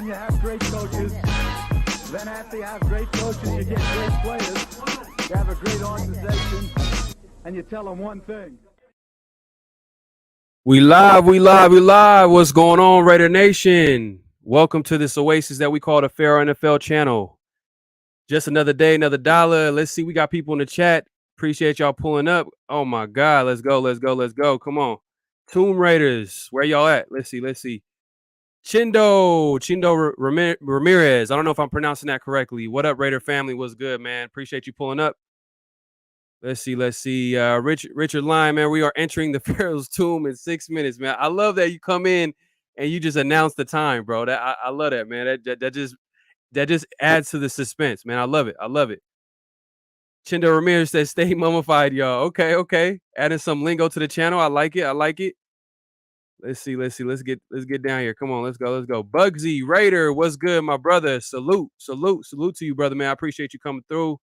when you have great coaches, then after you have great coaches, you get great players. You have a great organization, and you tell them one thing. We live. What's going on, Raider Nation? Welcome to this oasis that we call the Fair NFL channel. Just another day, another dollar. Let's see. We got people in the chat. Appreciate y'all pulling up. Oh, my God. Let's go. Come on. Tomb Raiders. Where y'all at? Let's see. Chindo Ramirez. I don't know if I'm pronouncing that correctly. What up, Raider family? What's good, man? Appreciate you pulling up. Let's see. Richard Lyon, man. We are entering the Pharaoh's tomb in 6 minutes, man. I love that you come in and you just announce the time, bro. I love that, man. That just adds to the suspense, man. I love it. Chindo Ramirez says, "Stay mummified, y'all." Okay. Adding some lingo to the channel. I like it. Let's see. Let's get down here. Come on, let's go. Bugsy Raider, what's good, my brother? Salute to you, brother, man. I appreciate you coming through.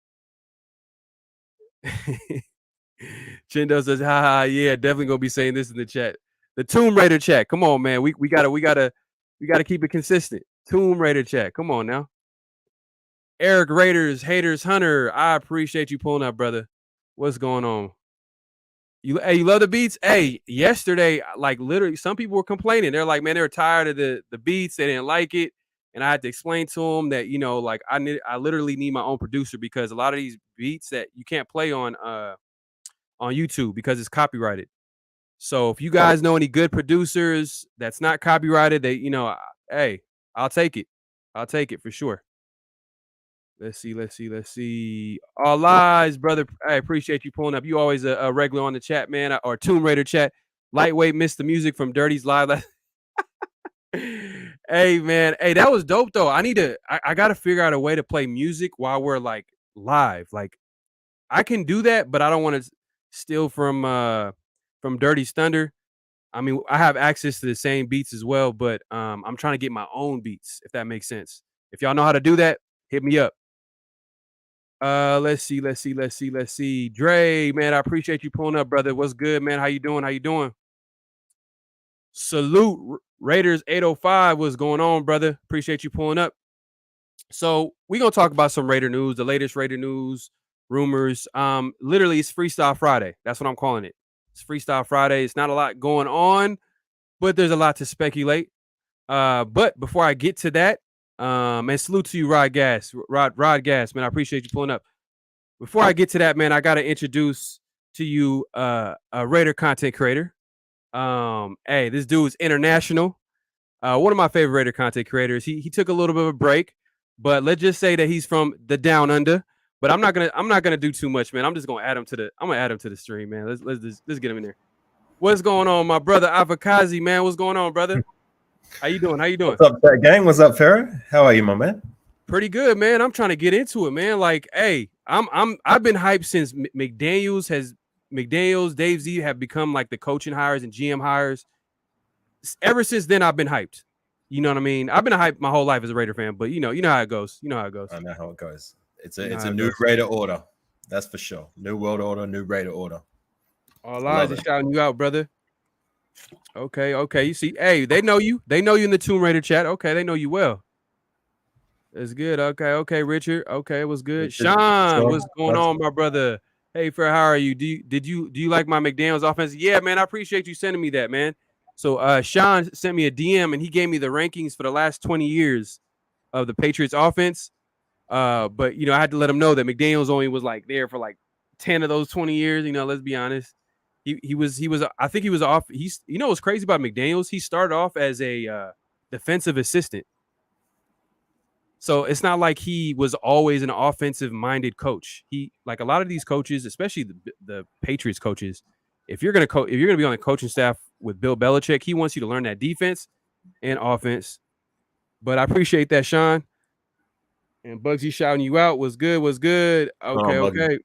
Chindo says, "Ha, yeah, definitely gonna be saying this in the chat." The Tomb Raider chat. Come on, man. We gotta keep it consistent. Tomb Raider chat. Come on now. Eric Raiders, Haters Hunter. I appreciate you pulling up, brother. What's going on? You love the beats? Hey, yesterday, like literally, some people were complaining. They're like, man, they were tired of the beats. They didn't like it. And I had to explain to them that, like I literally need my own producer because a lot of these beats that you can't play on YouTube because it's copyrighted. So if you guys know any good producers that's not copyrighted, hey, I'll take it. I'll take it for sure. Let's see. All lies, brother. I appreciate you pulling up. You always a regular on the chat, man, or Tomb Raider chat. Lightweight missed the music from Dirty's live. Hey, man. Hey, that was dope, though. I got to figure out a way to play music while we're, like, live. Like, I can do that, but I don't want to steal from Dirty's Thunder. I mean, I have access to the same beats as well, but I'm trying to get my own beats, if that makes sense. If y'all know how to do that, hit me up. Let's see. Dre, man, I appreciate you pulling up, brother. What's good, man? How you doing? Salute Raiders 805. What's going on, brother? Appreciate you pulling up. So we're gonna talk about some Raider news, the latest Raider news, rumors. Literally, it's Freestyle Friday. That's what I'm calling it. It's Freestyle Friday. It's not a lot going on, but there's a lot to speculate. But before I get to that, and salute to you, Rod Gas, man. I appreciate you pulling up. Before I get to that, man, I gotta introduce to you a Raider content creator. Hey, this dude's international. One of my favorite Raider content creators. He took a little bit of a break, but let's just say that he's from the Down Under. But I'm not gonna do too much, man. I'm gonna add him to the stream, man. Let's get him in there. What's going on, my brother Avakazi, man? What's going on, brother? How you doing? What's up, that gang? What's up, Farrah? How are you, my man? Pretty good, man. I'm trying to get into it, man. Like, hey, I've been hyped since McDaniels, Dave Z have become like the coaching hires and GM hires. Ever since then, I've been hyped. You know what I mean? I've been hyped my whole life as a Raider fan, but you know how it goes. You know how it goes. I know how it goes. It's a new Raider order. That's for sure. New world order, new Raider order. All eyes are shouting you out, brother. Okay. You see, hey, they know you. They know you in the Tomb Raider chat. Okay, they know you well. That's good. Okay, Richard. Okay, what's good? Sean, what's going on, my brother? Hey, Fair, how are you? Do you like my McDaniels offense? Yeah, man, I appreciate you sending me that, man. So Sean sent me a DM and he gave me the rankings for the last 20 years of the Patriots offense. But you know, I had to let him know that McDaniels only was like there for like 10 of those 20 years. You know, let's be honest. He was I think he was off. He's, you know what's crazy about McDaniels? He started off as a defensive assistant. So it's not like he was always an offensive minded coach. He, like a lot of these coaches, especially the Patriots coaches, if you're gonna be on the coaching staff with Bill Belichick, he wants you to learn that defense and offense. But I appreciate that, Sean. And Bugsy shouting you out. Was good. Okay.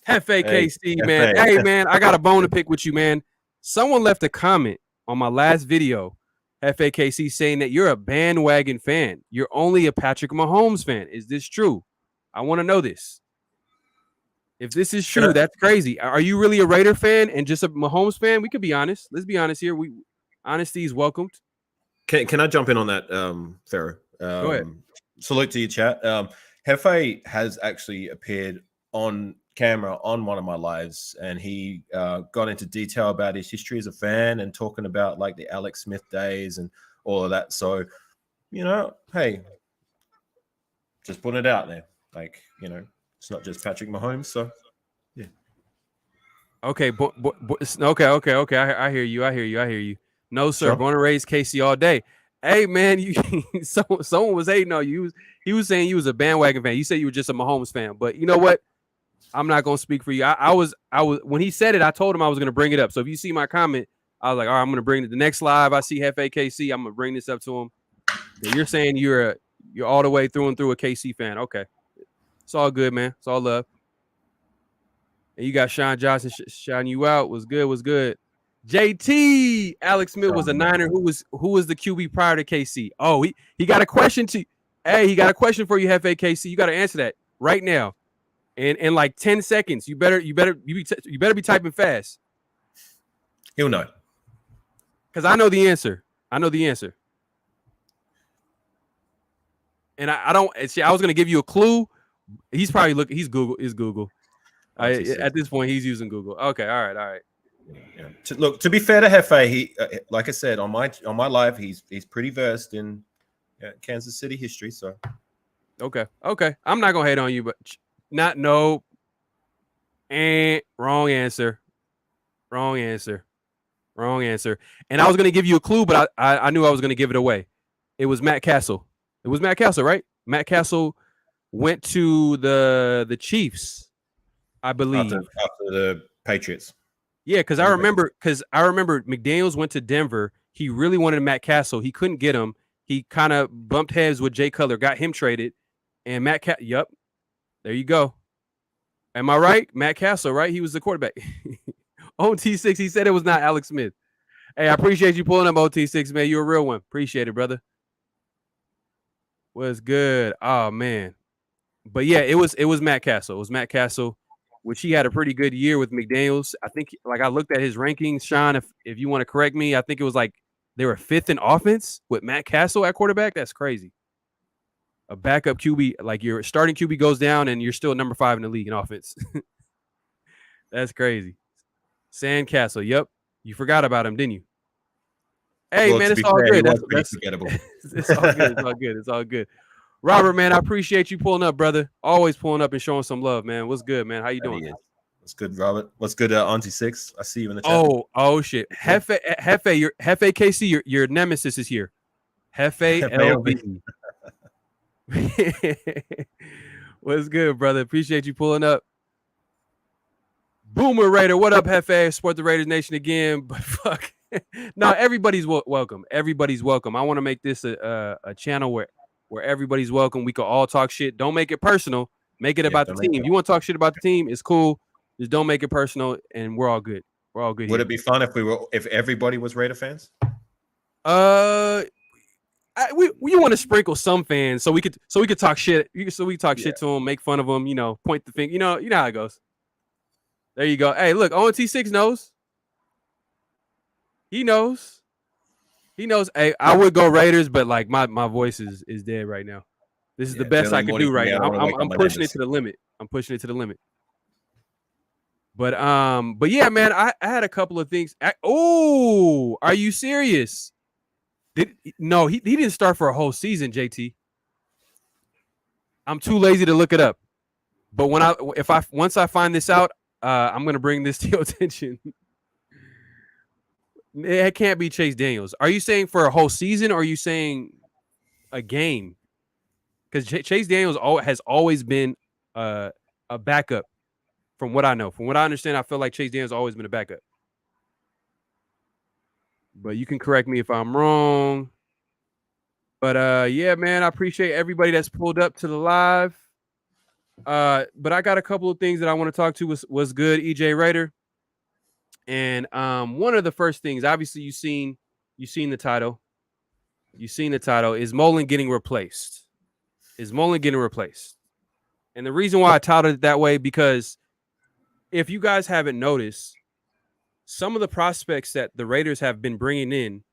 Hefe KC, man. Hey, man, I got a bone to pick with you, man. Someone left a comment on my last video, Hefe KC, saying that you're a bandwagon fan. You're only a Patrick Mahomes fan. Is this true? I want to know this. If this is true, that's crazy. Are you really a Raider fan and just a Mahomes fan? We could be honest. Let's be honest here. Honesty is welcomed. Can I jump in on that, Farrah? Go ahead. Salute to your chat. Hefe has actually appeared on camera on one of my lives, and he got into detail about his history as a fan and talking about like the Alex Smith days and all of that. So, you know, hey, just putting it out there. Like, you know, it's not just Patrick Mahomes. So, yeah. Okay, okay. I hear you. No, sir. Sure. Born and raised KC all day. Hey, man, someone was hating on you. He was saying you was a bandwagon fan. You said you were just a Mahomes fan, but you know what? I'm not gonna speak for you. I was when he said it, I told him I was gonna bring it up. So if you see my comment, I was like, all right, I'm gonna bring it. The next live I see Hefe KC, I'm gonna bring this up to him. But you're saying you're all the way through and through a KC fan. Okay, it's all good, man. It's all love. And you got Sean Johnson shouting you out. Was good. JT, Alex Smith was a Niner. Who was the QB prior to KC? Oh, he got a question to. Hey, he got a question for you, Hefe KC. You got to answer that right now. In like 10 seconds, you better be typing fast. He'll know. Because I know the answer. And I don't. See, I was gonna give you a clue. He's probably looking. He's Google. At this point, he's using Google. Okay, all right. Yeah. To be fair to Hefe, he like I said on my live, he's pretty versed in Kansas City history. So okay. I'm not gonna hate on you, but. Wrong answer. And I was going to give you a clue, but I knew I was going to give it away. It was Matt Castle. It was Matt Castle, right? Matt Castle went to the Chiefs, I believe. After the Patriots. Yeah, because I remember McDaniels went to Denver. He really wanted Matt Castle. He couldn't get him. He kind of bumped heads with Jay Cutler, got him traded. And Yep. There you go. Am I right? Matt Castle, right? He was the quarterback. OT6, he said it was not Alex Smith. Hey, I appreciate you pulling up OT6, man. You're a real one. Appreciate it, brother. Was good. Oh, man. But yeah, it was Matt Castle. It was Matt Castle, which he had a pretty good year with McDaniels. I think, like, I looked at his rankings, Sean, if you want to correct me, I think it was like they were 5th in offense with Matt Castle at quarterback. That's crazy. A backup QB, like your starting QB goes down and you're still number 5 in the league in offense. That's crazy. Sandcastle. Yep. You forgot about him, didn't you? Hey, man, it's all good. That's forgettable. It's all good. Robert, man, I appreciate you pulling up, brother. Always pulling up and showing some love, man. What's good, man? How you doing? What's good, Robert? What's good, Auntie Six? I see you in the chat. Oh shit. Hefe KC, your nemesis is here. Hefe LB. What's good, brother? Appreciate you pulling up. Boomer Raider, what up, Hefe? Support the Raiders Nation again, but fuck. No, everybody's welcome. Everybody's welcome. I want to make this a channel where everybody's welcome. We can all talk shit. Don't make it personal. Make it about the team. If you want to talk shit about the team, it's cool. Just don't make it personal, and we're all good. We're all good. Would it be fun if everybody was Raider fans? We want to sprinkle some fans so we could talk shit. So we talk shit to them, make fun of them. You know, point the finger. You know how it goes. There you go. Hey, look, ONT6 knows. He knows. He knows. Hey, I would go Raiders, but like my voice is dead right now. This is the best I can do right now. I'm pushing it to the limit. I'm pushing it to the limit. But yeah, man, I had a couple of things. Oh, are you serious? No, he didn't start for a whole season, JT. I'm too lazy to look it up. But once I find this out, I'm gonna bring this to your attention. It can't be Chase Daniels. Are you saying for a whole season, or are you saying a game? Because Chase Daniels has always been a backup. From what I know, from what I understand, I feel like Chase Daniels has always been a backup. But you can correct me if I'm wrong. But yeah, man, I appreciate everybody that's pulled up to the live. But I got a couple of things that I want to talk to. Was good, EJ Raider. And one of the first things, obviously, you've seen the title. You've seen the title. Is Mullen getting replaced? Is Mullen getting replaced? And the reason why I titled it that way, because if you guys haven't noticed, some of the prospects that the Raiders have been bringing in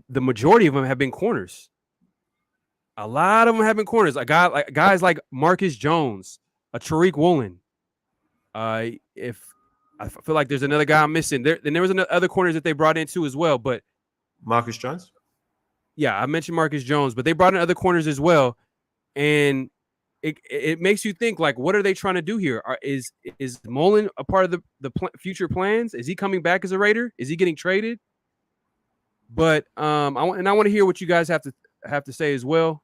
the majority of them have been corners. A lot of them have been corners. Guys like Marcus Jones, a Tariq Woolen. If I feel like there's another guy I'm missing. There was other corners that they brought in too as well. But Marcus Jones? Yeah, I mentioned Marcus Jones, but they brought in other corners as well. And it makes you think, like, what are they trying to do here? Is Mullen a part of the future plans? Is he coming back as a Raider? Is he getting traded? But I want to hear what you guys have to say as well.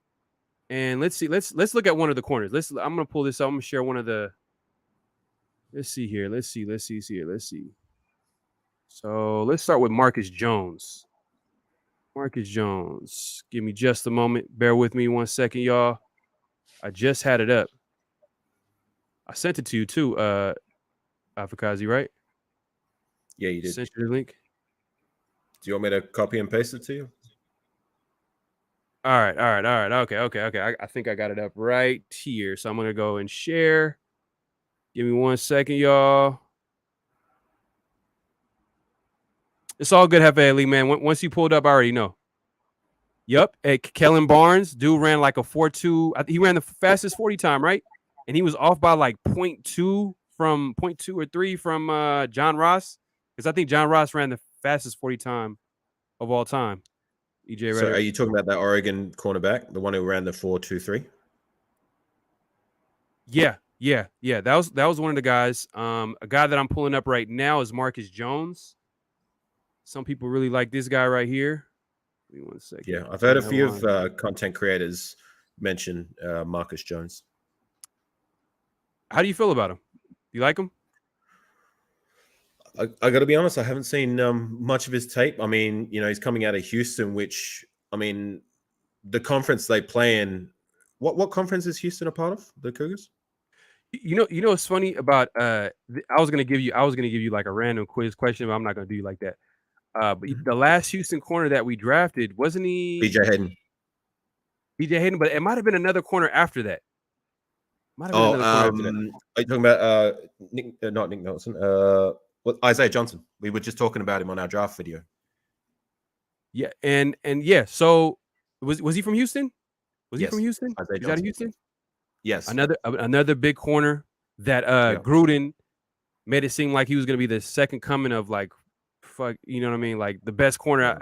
And let's see. Let's look at one of the corners. I'm gonna pull this up. I'm gonna share one of the. Let's see here. Let's see. So let's start with Marcus Jones. Marcus Jones. Give me just a moment. Bear with me 1 second, y'all. I just had it up. I sent it to you too, Afakazi, right? Yeah, you did. Sent you the link. Do you want me to copy and paste it to you? All right. Okay. I think I got it up right here. So I'm going to go and share. Give me 1 second, y'all. It's all good, Hefe Ali, man. Once you pulled up, I already know. Yep. Hey, Kellen Barnes, dude ran like a 4.2. He ran the fastest 40 time, right? And he was off by like 0.2 or 3 from John Ross. Because I think John Ross ran the fastest 40 time of all time. EJ So are you talking about that Oregon cornerback, the one who ran the 4.23? Yeah. That was one of the guys. A guy that I'm pulling up right now is Marcus Jones. Some people really like this guy right here. Give me 1 second. Yeah, I've heard a few of content creators mention Marcus Jones. How do you feel about him? You like him? I got to be honest, I haven't seen much of his tape. I mean, he's coming out of Houston, which, I mean, the conference they play in. What conference is Houston a part of? The Cougars? You know what's funny about I was gonna give you like a random quiz question, but I'm not gonna do you like that. But the last Houston corner that we drafted, wasn't he BJ Hayden? BJ Hayden, but it might have been another corner after that. Are you talking about not Nick Nelson? Isaiah Johnson. We were just talking about him on our draft video. Yeah, and yeah. So was he from Houston? Was he from Houston? Isaiah Is that Houston? Yes. Another big corner that Gruden made it seem like he was going to be the second coming of, like, fuck, you know what I mean? Like the best corner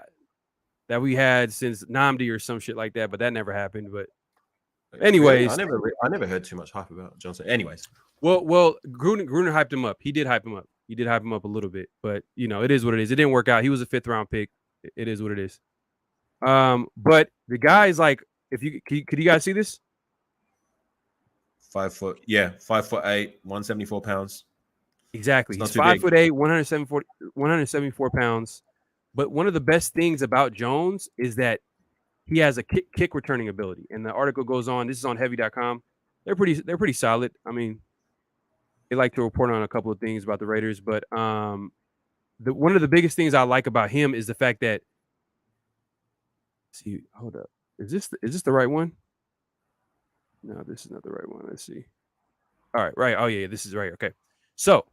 that we had since Namdi or some shit like that, but that never happened. But anyways, I never heard too much hype about Johnson. Anyways. Well, Gruden hyped him up. He did hype him up. A little bit, but it is what it is. It didn't work out. He was a 5th round pick. It is what it is. But the guy is like, could you guys see this? 5'8", 174 pounds. Exactly. It's He's not too big. 5'8", 174 pounds. But one of the best things about Jones is that he has a kick returning ability. And the article goes on. This is on heavy.com. They're pretty solid. I mean, they like to report on a couple of things about the Raiders, but one of the biggest things I like about him is the fact that see, hold up. Is this the right one? No, this is not the right one. Let's see. All right, right. Oh yeah, this is right. Okay. So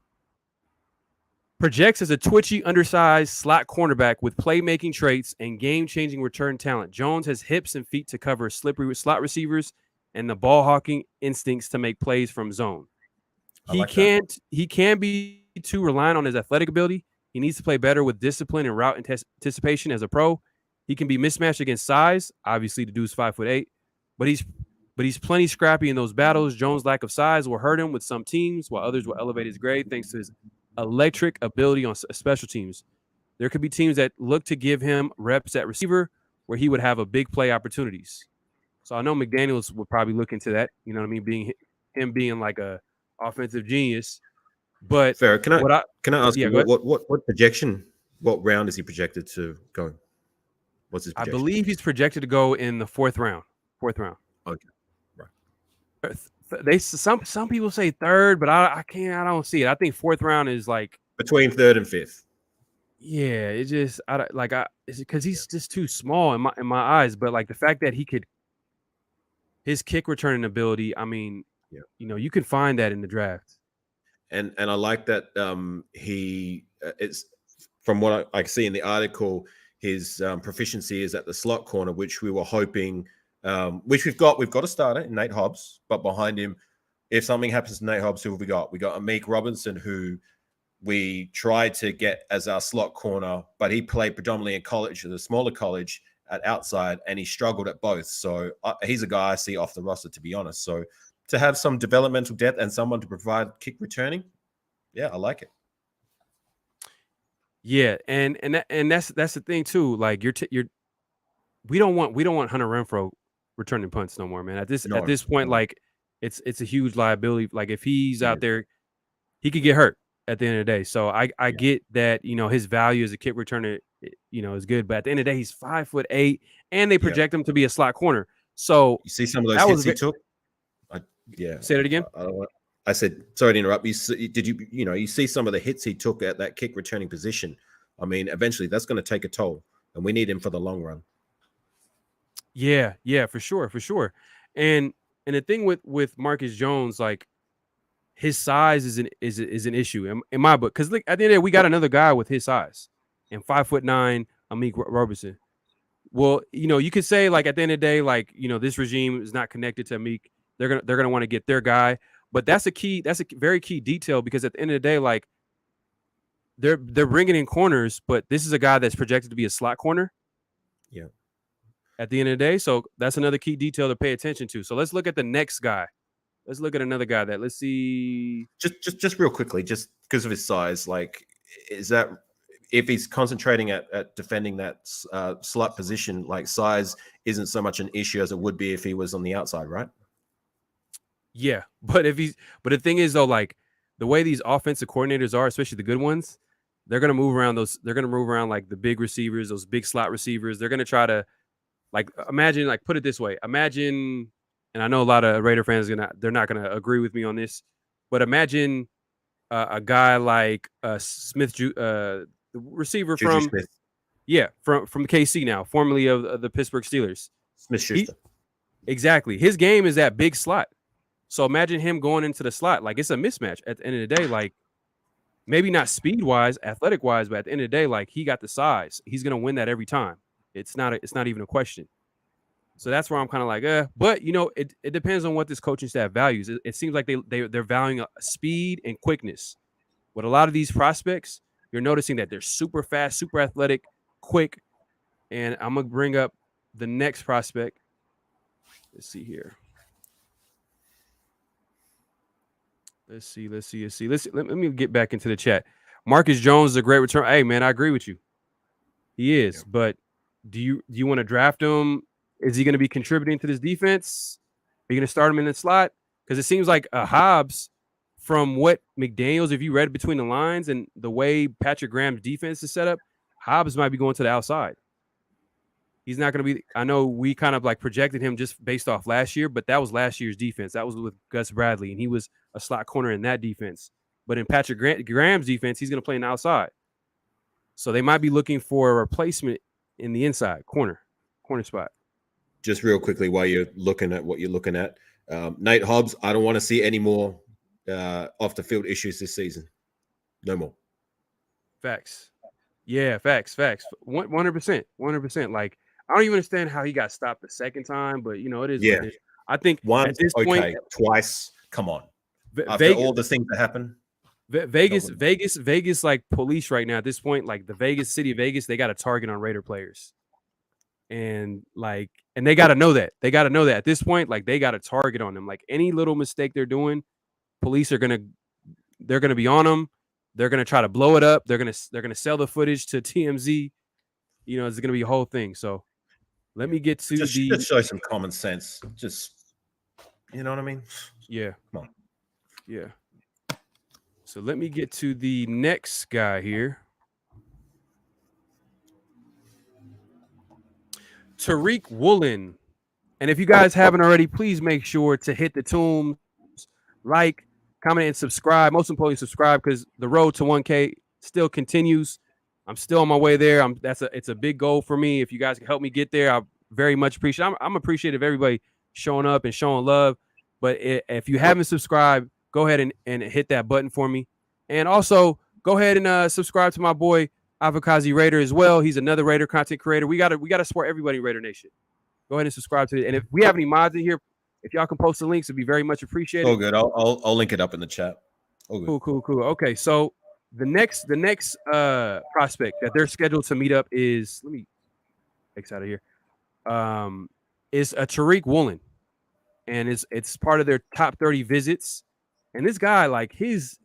projects as a twitchy, undersized slot cornerback with playmaking traits and game-changing return talent. Jones has hips and feet to cover slippery slot receivers and the ball hawking instincts to make plays from zone. He can be too reliant on his athletic ability. He needs to play better with discipline and route anticipation as a pro. He can be mismatched against size. Obviously, the dude's 5'8", but he's plenty scrappy in those battles. Jones' lack of size will hurt him with some teams, while others will elevate his grade thanks to his electric ability on special teams. There could be teams that look to give him reps at receiver where he would have a big play opportunities. So I know McDaniels would probably look into that. You know what I mean? Being like a offensive genius. But Farrah, can I ask you what projection? What round is he projected to go? What's his projection? I believe he's projected to go in the fourth round. Okay, right. Some people say third, but I don't see it. I think fourth round is like between third and fifth. Yeah, it just it's because he's just too small in my eyes. But like the fact that his kick returning ability, I mean, you can find that in the draft. And I like that he it's from what I see in the article, his proficiency is at the slot corner, which we were hoping, which we've got a starter in Nate Hobbs, but behind him, if something happens to Nate Hobbs, who have we got? We got Amik Robinson, who we tried to get as our slot corner, but he played predominantly in college, at a smaller college at outside, and he struggled at both. So he's a guy I see off the roster, to be honest. So to have some developmental depth and someone to provide kick returning, yeah, I like it. Yeah, and that's the thing too. Like we don't want Hunter Renfrow returning punts no more, man. At this point, like it's a huge liability. Like if he's out there, he could get hurt at the end of the day. So I get that, his value as a kick returner, is good. But at the end of the day, he's 5'8", and they project him to be a slot corner. So you see some of those hits he took. Say that again. I said, sorry to interrupt. You see some of the hits he took at that kick returning position. I mean, eventually that's going to take a toll, and we need him for the long run. Yeah, for sure. And the thing with Marcus Jones, like his size is an issue in my book, because at the end of the day, we got another guy with his size and 5'9", Amik Robertson. Well, you could say like at the end of the day, like this regime is not connected to Amik. They're gonna want to get their guy. But that's a very key detail, because at the end of the day, like they're bringing in corners, but this is a guy that's projected to be a slot corner. Yeah. At the end of the day, so that's another key detail to pay attention to. So let's look at the next guy. Let's look at another guy let's see. Just real quickly, just because of his size, like is that if he's concentrating at defending that slot position, like size isn't so much an issue as it would be if he was on the outside, right? Yeah, but the thing is though, like the way these offensive coordinators are, especially the good ones, they're gonna move around like the big receivers, those big slot receivers. They're gonna try to put it this way. Imagine, and I know a lot of Raider fans they're not gonna agree with me on this, but imagine a guy like Smith, the receiver Juju Smith. from KC now, formerly of the Pittsburgh Steelers. Smith-Schuster. Exactly, his game is that big slot. So imagine him going into the slot. Like it's a mismatch at the end of the day. Like maybe not speed wise, athletic wise, but at the end of the day, like he got the size. He's gonna win that every time. It's not even a question. So that's where I'm kind of like, but it depends on what this coaching staff values. It seems like they're valuing speed and quickness. With a lot of these prospects, you're noticing that they're super fast, super athletic, quick. And I'm gonna bring up the next prospect. Let's see here. Let's see. Let me get back into the chat. Marcus Jones is a great return. Hey, man, I agree with you. He is, but do you want to draft him? Is he going to be contributing to this defense? Are you going to start him in the slot? Because it seems like Hobbs, from what McDaniels, if you read between the lines and the way Patrick Graham's defense is set up, Hobbs might be going to the outside. He's not going to be. I know we kind of like projected him just based off last year, but that was last year's defense. That was with Gus Bradley, and he was a slot corner in that defense. But in Patrick Graham's defense, he's going to play in the outside. So they might be looking for a replacement in the inside corner spot. Just real quickly, while you're looking at what you're looking at, Nate Hobbs, I don't want to see any more off the field issues this season. No more. Facts. Yeah, facts. 100%. Like, I don't even understand how he got stopped the second time, but it is. Yeah. What it is. I think once, at this okay, point, twice. Come on. After Vegas, all the things that happen. Vegas, like police right now at this point, like the city of Vegas, they got a target on Raider players. And they got to know that. They got to know that at this point, like they got a target on them. Like any little mistake they're doing, police they're going to be on them. They're going to try to blow it up. They're going to sell the footage to TMZ. It's going to be a whole thing. So let me get to just show some common sense. Just, you know what I mean? Yeah. Come on. Yeah. So let me get to the next guy here. Tariq Woolen. And if you guys haven't already, please make sure to hit the tombs, like, comment, and subscribe. Most importantly, subscribe because the road to 1K still continues. I'm still on my way there. It's a big goal for me. If you guys can help me get there, I very much appreciate. I'm appreciative of everybody showing up and showing love. But if you haven't subscribed, go ahead and hit that button for me. And also go ahead and subscribe to my boy Avakazi Raider as well. He's another Raider content creator. We gotta support everybody in Raider Nation. Go ahead and subscribe to it. And if we have any mods in here, if y'all can post the links, it'd be very much appreciated. Oh, good. I'll link it up in the chat. Oh, good. Cool. Okay, so the next prospect that they're scheduled to meet up is, let me X out of here. Is a Tariq Woolen, and it's part of their top 30 visits. And this guy, like his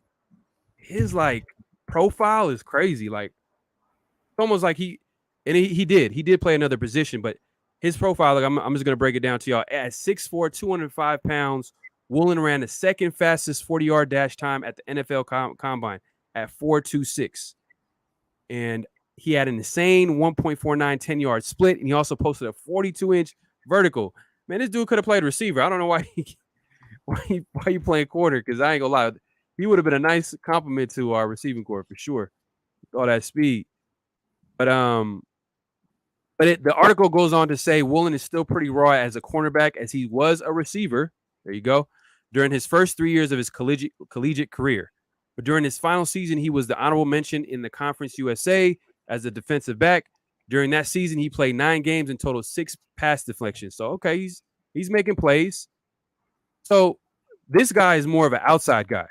like profile is crazy. Like it's almost like he did play another position, but his profile, like I'm just gonna break it down to y'all. At 6'4", 205 pounds, Woolen ran the second fastest 40-yard dash time at the NFL Combine at 4.26, and he had an insane 1.49 10-yard split, and he also posted a 42-inch vertical. Man, this dude could have played receiver. I don't know why you playing quarter, because I ain't gonna lie, he would have been a nice compliment to our receiving corps for sure. All that speed, but the article goes on to say Woolen is still pretty raw as a cornerback, as he was a receiver. There you go. During his first 3 years of his collegiate career. But during his final season, he was the honorable mention in the Conference USA as a defensive back. During that season, he played 9 games and totaled 6 pass deflections. So, okay, he's making plays. So this guy is more of an outside guy.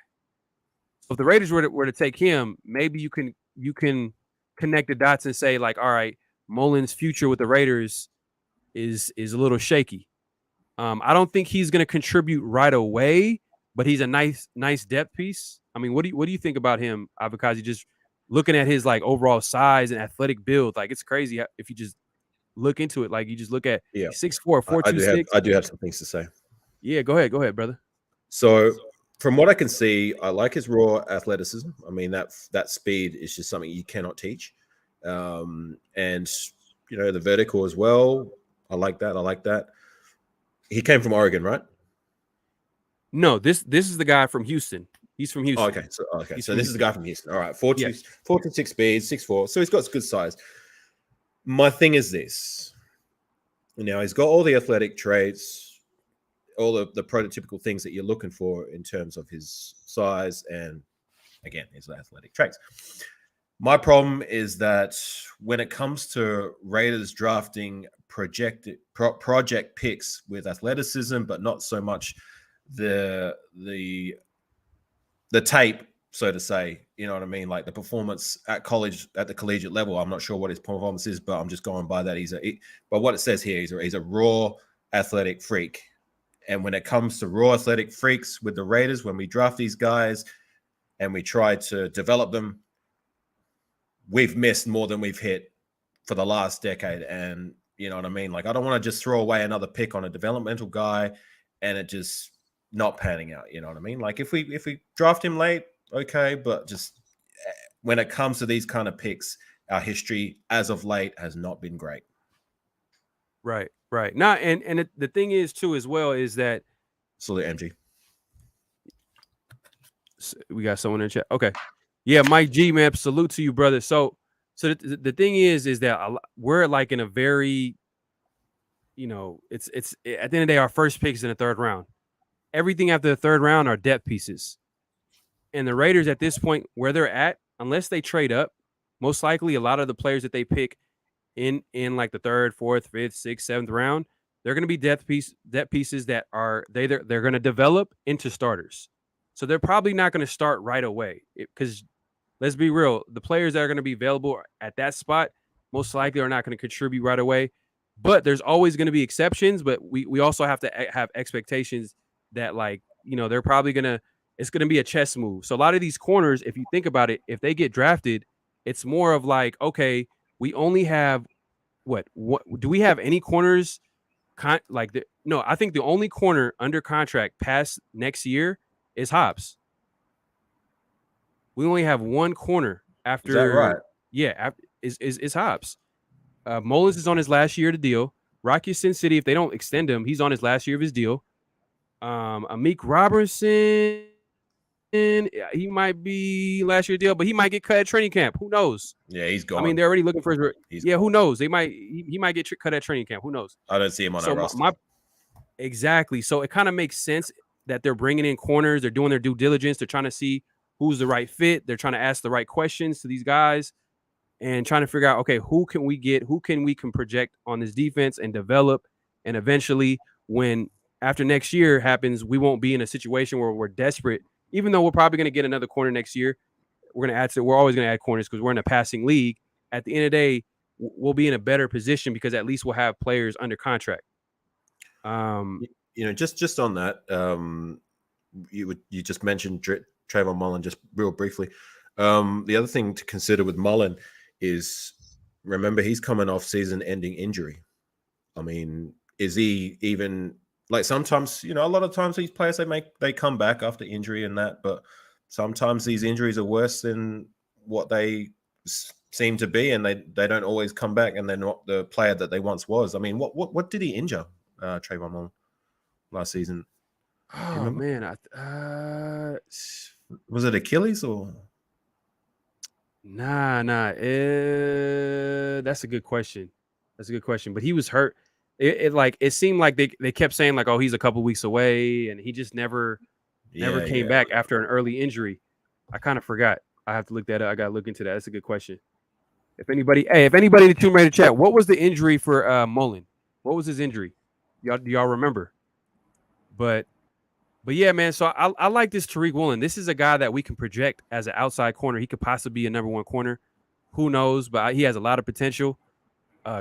So if the Raiders were to take him, maybe you can connect the dots and say, like, all right, Mullen's future with the Raiders is a little shaky. I don't think he's going to contribute right away, but he's a nice depth piece. I mean, what do you think about him, Avakazi? Just looking at his like overall size and athletic build, like it's crazy if you just look into it. Like you just look at 6'4", 426. I do have some things to say. Yeah, go ahead, brother. So from what I can see, I like his raw athleticism. I mean, that speed is just something you cannot teach. And the vertical as well. I like that. He came from Oregon, right? No, this is the guy from Houston. He's from Houston. Oh, okay. So this is the guy from Houston. All right. 4.26 speed, 6'4". So he's got good size. My thing is this. Now he's got all the athletic traits, all the prototypical things that you're looking for in terms of his size and, again, his athletic traits. My problem is that when it comes to Raiders drafting project picks with athleticism, but not so much the tape, so to say, you know what I mean? Like the performance at the collegiate level. I'm not sure what his performance is, but I'm just going by that. But what it says here, he's a raw athletic freak. And when it comes to raw athletic freaks with the Raiders, when we draft these guys and we try to develop them, we've missed more than we've hit for the last decade. And you know what I mean? Like, I don't want to just throw away another pick on a developmental guy and it just not panning out. You know what I mean? Like if we draft him late, okay, but just when it comes to these kind of picks, our history as of late has not been great. Right. Now, and the thing is too as well is that Salute MG. we got someone in the chat. Okay, yeah, Mike G, man, salute to you, brother. So the thing is that we're like in a very, it's at the end of the day, our first picks in the third round. Everything after the third round are depth pieces, and the Raiders at this point where they're at, unless they trade up, most likely a lot of the players that they pick in like the third, fourth, fifth, sixth, seventh round, they're going to be depth pieces that are they're going to develop into starters. So they're probably not going to start right away because let's be real, the players that are going to be available at that spot most likely are not going to contribute right away. But there's always going to be exceptions. But we also have to have expectations that they're probably it's going to be a chess move. So a lot of these corners, if you think about it, if they get drafted, it's more of like, okay, we only have what do we have any corners? No, I think the only corner under contract past next year is Hobbs. We only have one corner after. Is that right? Yeah, is Hobbs. Mullins is on his last year of the deal. Rocky Sin City, if they don't extend him, he's on his last year of his deal. Amik Robertson, he might be last year deal, but he might get cut at training camp. Who knows? Yeah, he's gone. I mean, they're already looking for his. Who knows? He might get cut at training camp. Who knows? I don't see him on our roster. Exactly. So it kind of makes sense that they're bringing in corners. They're doing their due diligence. They're trying to see who's the right fit. They're trying to ask the right questions to these guys and trying to figure out, okay, who can we get? Who can we project on this defense and develop? And eventually, when after next year happens, we won't be in a situation where we're desperate. Even though we're probably going to get another corner next year, we're always going to add corners because we're in a passing league. At the end of the day, we'll be in a better position because at least we'll have players under contract. Just on that, you just mentioned Trayvon Mullen just real briefly. The other thing to consider with Mullen is, remember, he's coming off season-ending injury. I mean, is he even like sometimes? A lot of times these players they come back after injury and that, but sometimes these injuries are worse than what they seem to be, and they don't always come back, and they're not the player that they once was. I mean, what did he injure Trayvon Mullen last season? Oh man, was it Achilles or? Nah. That's a good question. But he was hurt. It seemed like they kept saying like, oh, he's a couple weeks away, and he just never came back after an early injury. I kind of forgot. I have to look that up. I got to look into that. That's a good question. If anybody in the Tomb Raider chat, what was the injury for Mullen? What was his injury? Do y'all remember? But yeah, man. So I like this Tariq Woolen. This is a guy that we can project as an outside corner. He could possibly be a number one corner. Who knows? But he has a lot of potential.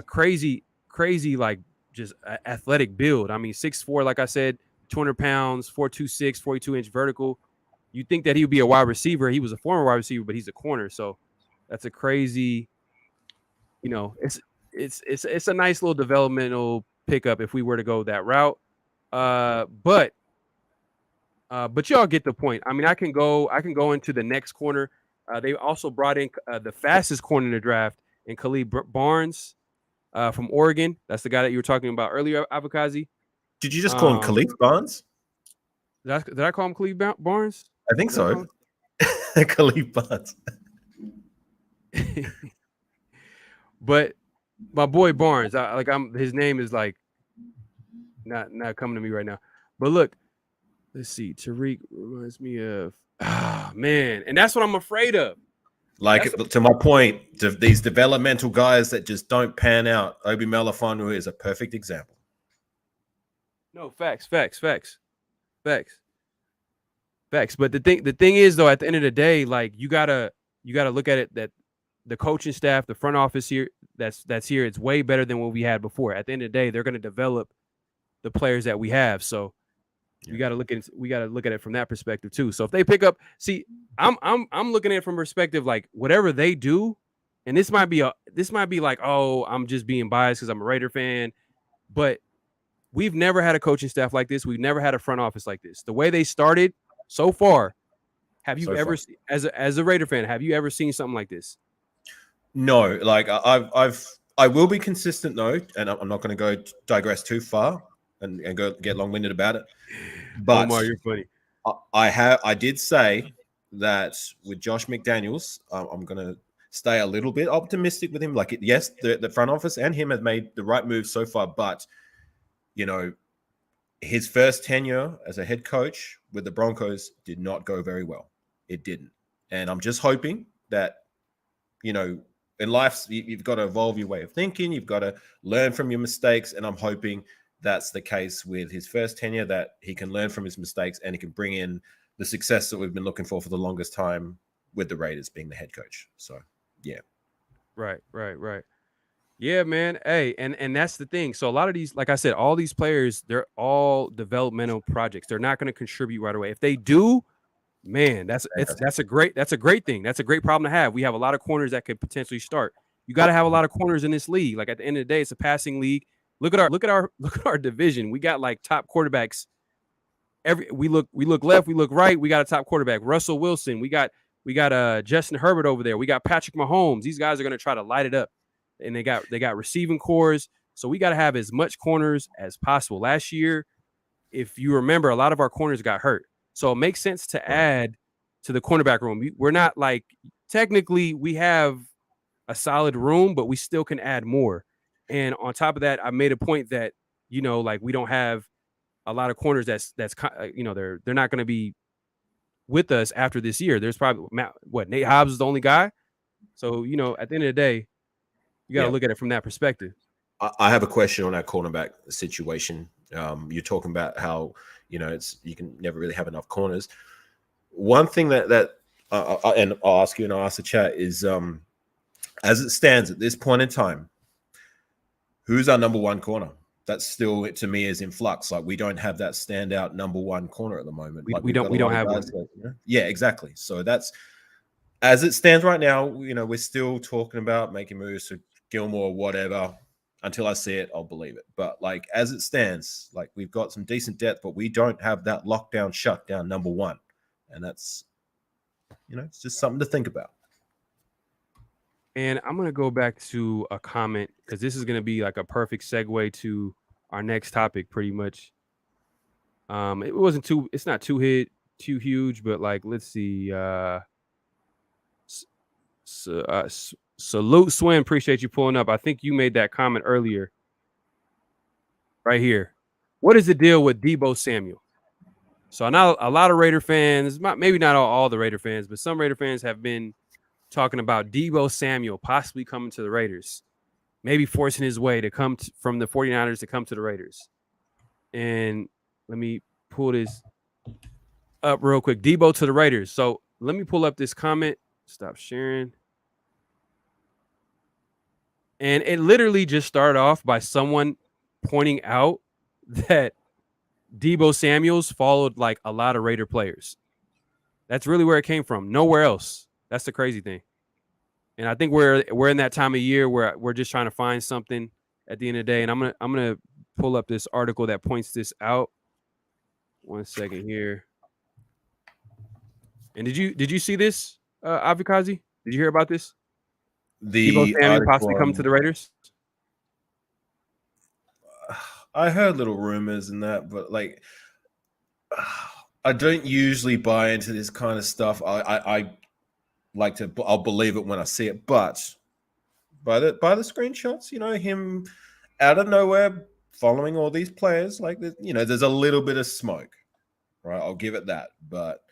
Crazy, like just athletic build. I mean, 6'4", like I said, 200 pounds, 4'2", 42-inch vertical. You think that he would be a wide receiver? He was a former wide receiver, but he's a corner. So that's a crazy. It's a nice little developmental pickup if we were to go that route. But y'all get the point. I mean, I can go into the next corner. They also brought in the fastest corner in the draft in Khalid Barnes from Oregon. That's the guy that you were talking about earlier, Avakazi. Did you just call him Khalid Barnes? Did I call him Khalid Barnes? I think so. Khalid Barnes. But my boy Barnes, his name is like not coming to me right now. But look, let's see. Tariq reminds me of man, and that's what I'm afraid of. To my point, these developmental guys that just don't pan out. Obi Melifonwu is a perfect example. No, facts. But the thing is, though, at the end of the day, like you gotta look at it that the coaching staff, the front office here, that's here, it's way better than what we had before. At the end of the day, they're gonna develop the players that we have. So we gotta look at it from that perspective too. So if they pick up, I'm looking at it from perspective like whatever they do, and this might be like, oh, I'm just being biased because I'm a Raider fan, but we've never had a coaching staff like this. We've never had a front office like this. The way they started so far, have you ever, as a Raider fan, have you ever seen something like this? No, like I will be consistent though, and I'm not going to go digress too far and go get long-winded about it. But Omar, you're funny. I did say that with Josh McDaniels, I'm going to stay a little bit optimistic with him. Like, yes, the front office and him have made the right move so far, but you know, his first tenure as a head coach with the Broncos did not go very well. It didn't, and I'm just hoping that, you know, in life you've got to evolve your way of thinking. You've got to learn from your mistakes, and I'm hoping that's the case with his first tenure, that he can learn from his mistakes and he can bring in the success that we've been looking for the longest time with the Raiders being the head coach. So, yeah. Right. Yeah, man. Hey, and that's the thing. So a lot of these, like I said, all these players, they're all developmental projects. They're not going to contribute right away. If they do, man, that's a great thing. That's a great problem to have. We have a lot of corners that could potentially start. You got to have a lot of corners in this league. Like at the end of the day, it's a passing league. Look at our division. We got like top quarterbacks. We look left, we look right. We got a top quarterback, Russell Wilson. We got Justin Herbert over there. We got Patrick Mahomes. These guys are going to try to light it up, and they got receiving cores. So we got to have as much corners as possible. Last year, if you remember, a lot of our corners got hurt. So it makes sense to add to the cornerback room. We're not like, technically we have a solid room, but we still can add more. And on top of that, I made a point that, you know, like we don't have a lot of corners that's you know, they're not going to be with us after this year. There's probably Nate Hobbs is the only guy. So, you know, at the end of the day, you got to look at it from that perspective. I have a question on that cornerback situation. You're talking about how, you know, you can never really have enough corners. One thing that and I'll ask you and I'll ask the chat is, as it stands at this point in time, who's our number one corner? That's still, to me, is in flux. Like, we don't have that standout number one corner at the moment. We don't have one. That, you know? Yeah, exactly. So that's, as it stands right now, you know, we're still talking about making moves to Gilmore or whatever. Until I see it, I'll believe it. But like, as it stands, like, we've got some decent depth, but we don't have that lockdown, shutdown number one. And that's, you know, it's just something to think about. And I'm going to go back to a comment, because this is going to be like a perfect segue to our next topic, pretty much. It's not too huge, but like, let's see. Salute Swim, appreciate you pulling up. I think you made that comment earlier. Right here. What is the deal with Deebo Samuel? So now a lot of Raider fans, maybe not all the Raider fans, but some Raider fans have been talking about Deebo Samuel possibly coming to the Raiders, maybe forcing his way to come from the 49ers to come to the Raiders. And let me pull this up real quick. Deebo to the Raiders. So let me pull up this comment. Stop sharing. And it literally just started off by someone pointing out that Deebo Samuels followed like a lot of Raider players. That's really where it came from. Nowhere else. That's the crazy thing. And I think we're in that time of year where we're just trying to find something at the end of the day. And I'm gonna pull up this article that points this out. 1 second here. And did you see this, Avikazi? Did you hear about this? The Samuel possibly coming to the Raiders? I heard little rumors and that, but like, I don't usually buy into this kind of stuff. I like to, I'll believe it when I see it, but by the screenshots, you know, him out of nowhere following all these players, like, you know, there's a little bit of smoke, right? I'll give it that. But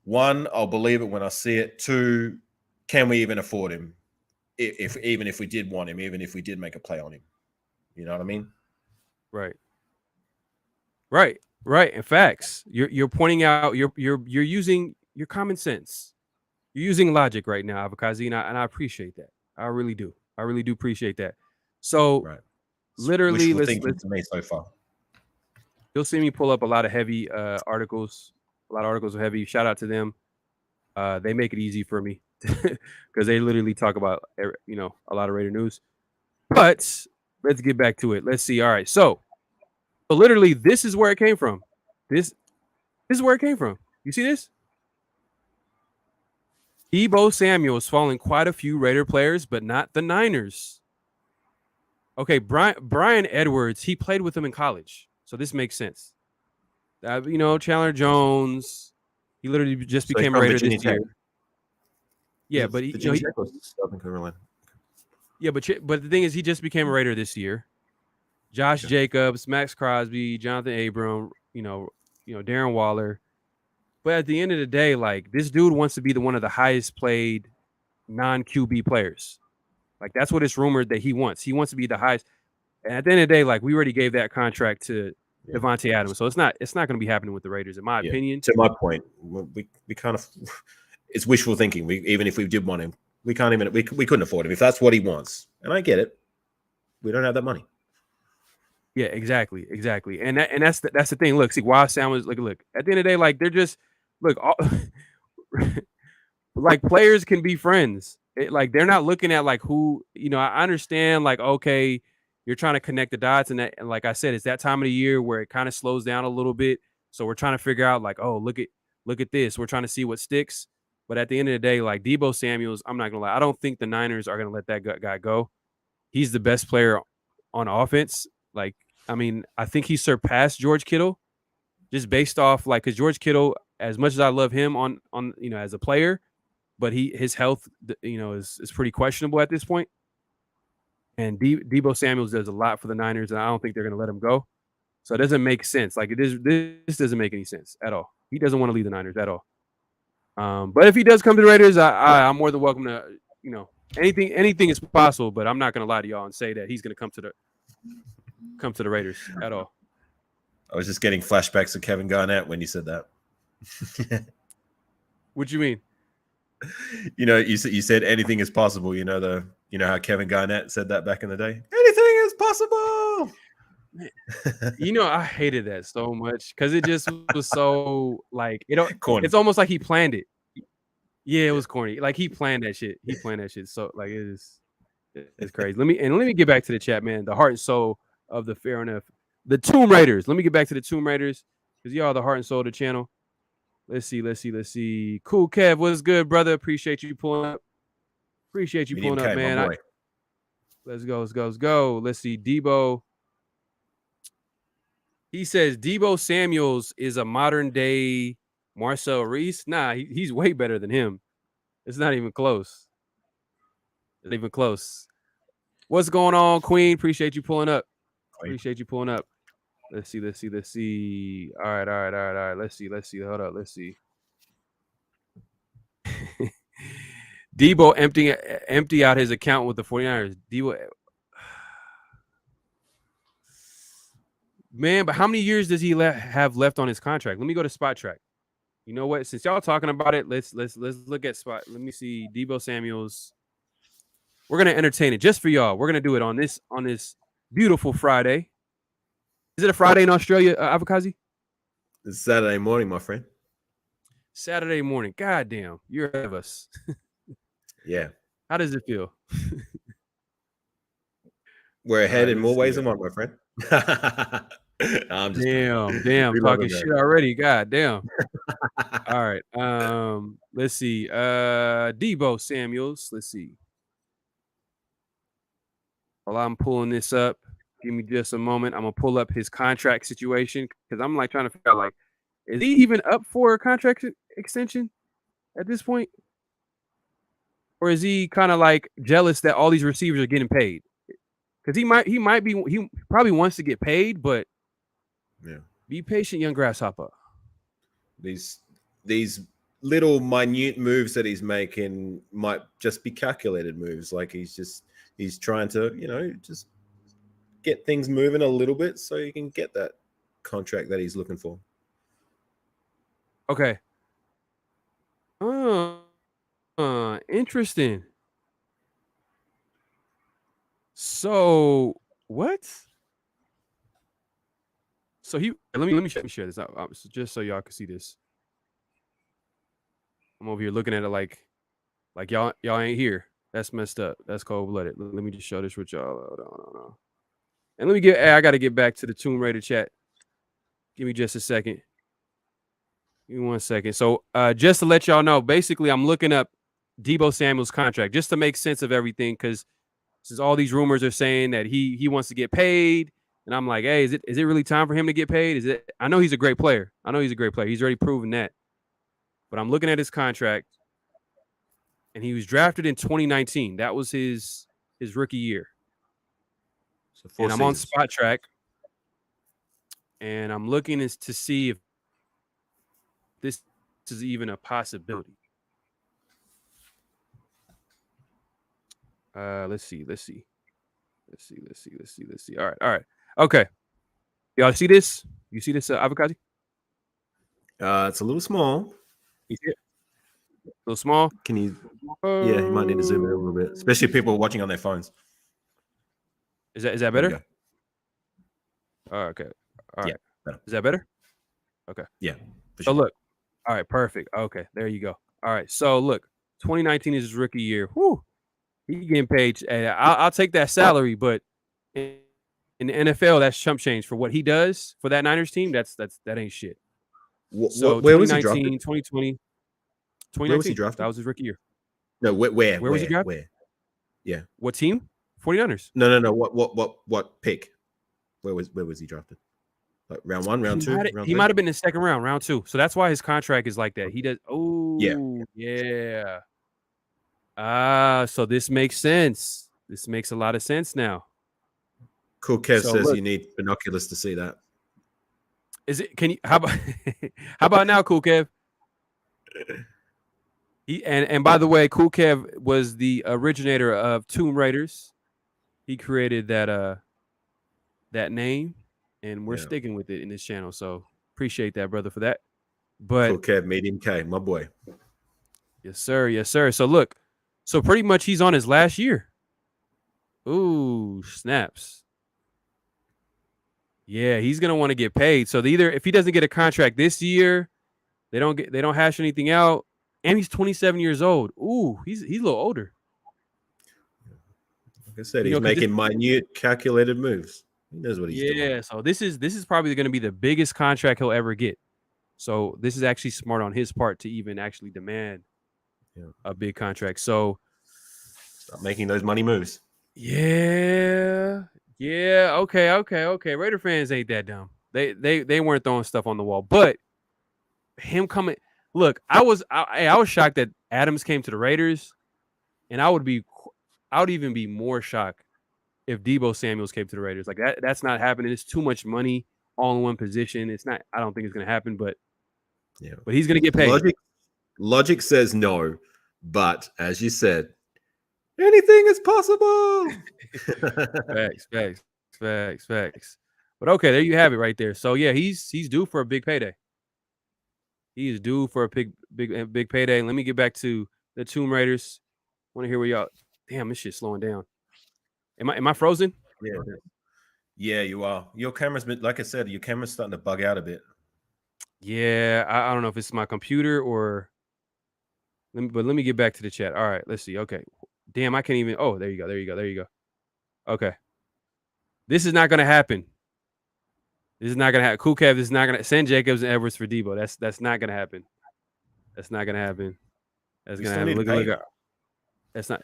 one, I'll believe it when I see it. Two, can we even afford him? Even if we did want him, even if we did make a play on him, you know what I mean? Right. In facts, you're pointing out, you're using your common sense. You're using logic right now, Avikazi, and I appreciate that. I really do appreciate that. So, literally, let's to me so far. You'll see me pull up a lot of heavy articles. A lot of articles are heavy. Shout out to them. They make it easy for me because they literally talk about, you know, a lot of Raider news. But let's get back to it. Let's see. All right. So So literally, this is where it came from. This is where it came from. You see this? Deebo Samuel's falling quite a few Raider players, but not the Niners. Okay, Brian Edwards, he played with him in college, so this makes sense. Chandler Jones, he literally just became a Raider this year. Yeah, but Virginia Tech was Southern Carolina. Yeah, but the thing is, he just became a Raider this year. Josh Jacobs, Max Crosby, Jonathan Abram, Darren Waller. But at the end of the day, like, this dude wants to be one of the highest played non-QB players. Like, that's what it's rumored that he wants. He wants to be the highest. And at the end of the day, like, we already gave that contract to Devontae Adams, so it's not going to be happening with the Raiders, in my opinion. To my point, we kind of, it's wishful thinking. Even if we did want him, we can't even we couldn't afford him if that's what he wants. And I get it. We don't have that money. Yeah, exactly, and that's the thing. Look, see, Wild Sound was look. At the end of the day, like, they're just like, players can be friends. Like, they're not looking at like who. I understand, like, okay, you're trying to connect the dots, and like I said, it's that time of the year where it kind of slows down a little bit. So we're trying to figure out, like, oh, look at this. We're trying to see what sticks. But at the end of the day, like, Deebo Samuel's, I'm not gonna lie, I don't think the Niners are gonna let that guy go. He's the best player on offense. Like, I mean, I think he surpassed George Kittle just based off, like, because George Kittle, as much as I love him on as a player, but his health, is pretty questionable at this point. And Deebo Samuels does a lot for the Niners, and I don't think they're going to let him go. So it doesn't make sense. Like, this doesn't make any sense at all. He doesn't want to leave the Niners at all. But if he does come to the Raiders, I'm more than welcome to, anything is possible. But I'm not going to lie to y'all and say that he's going to come to the Raiders at all. I was just getting flashbacks of Kevin Garnett when you said that. What you mean? You said anything is possible. How Kevin Garnett said that back in the day. Anything is possible. I hated that so much because it just was so, like, corny. It's almost like he planned it. Yeah, it was corny. Like, he planned that shit. So, like, it's crazy. Let me get back to the chat, man. The heart and soul of the Fair Enough, the Tomb Raiders. Let me get back to the Tomb Raiders because y'all are the heart and soul of the channel. Let's see. Cool, Kev. What's good, brother? Appreciate you pulling up. Man. Let's go. Let's see. Deebo. He says Deebo Samuels is a modern day Marcel Reese. Nah, he's way better than him. It's not even close. What's going on, Queen? Appreciate you pulling up. Let's see. All right. Let's see. Hold up. Let's see. Deebo empty out his account with the 49ers. Deebo, man, but how many years does he have left on his contract? Let me go to Spot Track. You know what? Since y'all talking about it, let's look at Spot. Let me see Deebo Samuels. We're gonna entertain it just for y'all. We're gonna do it on this beautiful Friday. Is it a Friday in Australia, Avakazi? It's Saturday morning, my friend. Saturday morning. God damn, you're ahead of us. Yeah. How does it feel? We're ahead in more ways than one, my friend. I'm just damn, talking shit already. God damn. All right. Let's see. Deebo Samuels. Let's see. While I'm pulling this up, give me just a moment. I'm gonna pull up his contract situation because I'm like trying to figure out, like, is he even up for a contract extension at this point? Or is he kind of like jealous that all these receivers are getting paid? Because he probably wants to get paid, but be patient, young grasshopper. These little minute moves that he's making might just be calculated moves. Like, he's trying to, just get things moving a little bit so he can get that contract that he's looking for. Okay. Interesting. So what? So let me share this out just so y'all can see this. I'm over here looking at it like y'all ain't here. That's messed up. That's cold-blooded. Let me just show this with y'all. Hold on. And I got to get back to the Tomb Raider chat. Give me just a second. Give me 1 second. So just to let y'all know, basically I'm looking up Deebo Samuel's contract just to make sense of everything, because since all these rumors are saying that he wants to get paid, and I'm like, hey, is it really time for him to get paid? Is it? I know he's a great player. He's already proven that. But I'm looking at his contract, and he was drafted in 2019. That was his rookie year. So and I'm on Spot Track, and I'm looking to see if this is even a possibility. Let's see. All right. Okay. Y'all see this? You see this, avocado? It's a little small. You see it? A little small. Can you? Yeah, you might need to zoom in a little bit, especially people watching on their phones. Is that better? Oh, okay. All right. Yeah, better. Is that better? Okay. Yeah. So look. All right. Perfect. Okay. There you go. All right. So look, 2019 is his rookie year. Whoo. He getting paid. I'll take that salary, but in the NFL, that's chump change for what he does for that Niners team. That ain't shit. So where was he 2019, 2020, 2019. Where was he drafted? That was his rookie year. No, where was he drafted? Where? Yeah. What team? 49ers. No. What pick? Where was he drafted? Like round 1, round 2? He might have been in the second round, round 2. So that's why his contract is like that. He does. Oh, yeah. So this makes sense. This makes a lot of sense now. Cool Kev says you need binoculars to see that. Is it? Can you? How about now, Cool Kev? And by the way, Cool Kev was the originator of Tomb Raiders. He created that name, and we're sticking with it in this channel. So appreciate that, brother, for that. But Cool Kev, medium K, my boy. Yes, sir. So look, so pretty much he's on his last year. Ooh, snaps. Yeah, he's gonna want to get paid. So if he doesn't get a contract this year, they don't hash anything out, and he's 27 years old. Ooh, he's a little older. Like I said, he's making minute, calculated moves. He knows what he's doing. Yeah, so this is probably going to be the biggest contract he'll ever get. So this is actually smart on his part to even actually demand a big contract. So stop making those money moves. Yeah. Okay. Raider fans ain't that dumb. They weren't throwing stuff on the wall, but him coming. Look, I was shocked that Adams came to the Raiders, and I would even be more shocked if Deebo Samuels came to the Raiders. Like that's not happening. It's too much money all in one position. It's not. I don't think it's going to happen. But but he's going to get paid. Logic says no, but as you said, anything is possible. Facts. But okay, there you have it right there. So yeah, he's due for a big payday. He is due for a big payday. Let me get back to the Tomb Raiders. Want to hear where y'all? Damn, this shit's slowing down. Am I frozen? Yeah, you are. Your camera's been, like I said, your camera's starting to bug out a bit. Yeah, I don't know if it's my computer or. Let me get back to the chat. All right, let's see. Okay, damn, I can't even. Oh, there you go. Okay, this is not gonna happen. This is not gonna happen. Cool Kev, this is not gonna send Jacobs and Edwards for Deebo. That's not gonna happen. That's gonna happen. Look. That's not.